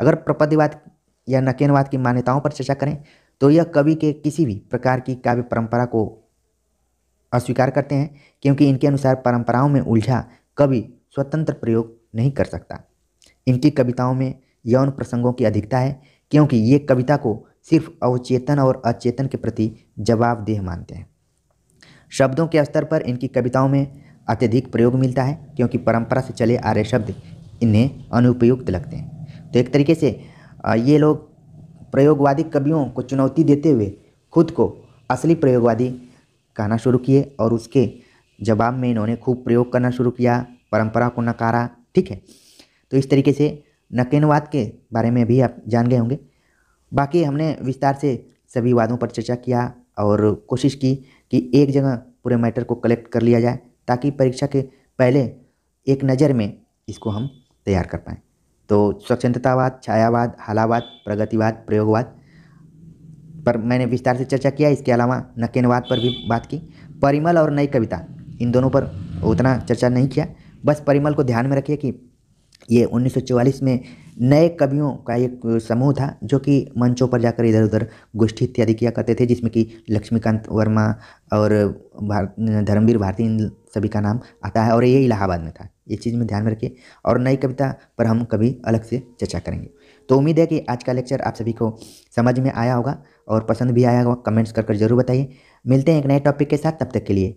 अगर प्रपद्यवाद या नकेनवाद की मान्यताओं पर चर्चा करें तो यह कवि के किसी भी प्रकार की काव्य परंपरा को अस्वीकार करते हैं, क्योंकि इनके अनुसार परंपराओं में उलझा कवि स्वतंत्र प्रयोग नहीं कर सकता। इनकी कविताओं में यौन प्रसंगों की अधिकता है, क्योंकि ये कविता को सिर्फ अवचेतन और अचेतन के प्रति जवाबदेह मानते हैं। शब्दों के स्तर पर इनकी कविताओं में अत्यधिक प्रयोग मिलता है क्योंकि परंपरा से चले आ रहे शब्द इन्हें अनुपयुक्त लगते हैं। तो एक तरीके से ये लोग प्रयोगवादी कवियों को चुनौती देते हुए खुद को असली प्रयोगवादी कहना शुरू किए और उसके जवाब में इन्होंने खूब प्रयोग करना शुरू किया, परंपरा को नकारा। ठीक है, तो इस तरीके से नकेनवाद के बारे में भी आप जान गए होंगे। बाकी हमने विस्तार से सभी वादों पर चर्चा किया और कोशिश की कि एक जगह पूरे मैटर को कलेक्ट कर लिया जाए ताकि परीक्षा के पहले एक नज़र में इसको हम तैयार कर पाएँ। तो स्वच्छंदतावाद, छायावाद, हालावाद, प्रगतिवाद, प्रयोगवाद पर मैंने विस्तार से चर्चा किया। इसके अलावा नकेनवाद पर भी बात की। परिमल और नई कविता, इन दोनों पर उतना चर्चा नहीं किया। बस परिमल को ध्यान में रखिए कि ये 1944 में नए कवियों का एक समूह था जो कि मंचों पर जाकर इधर उधर गोष्ठी इत्यादि किया करते थे, जिसमें कि लक्ष्मीकांत वर्मा और धर्मवीर भारती, इन सभी का नाम आता है और ये इलाहाबाद में था। ये चीज़ में ध्यान में रखिए और नई कविता पर हम कभी अलग से चर्चा करेंगे। तो उम्मीद है कि आज का लेक्चर आप सभी को समझ में आया होगा और पसंद भी आया होगा। कमेंट्स कर जरूर बताइए। मिलते हैं एक नए टॉपिक के साथ, तब तक के लिए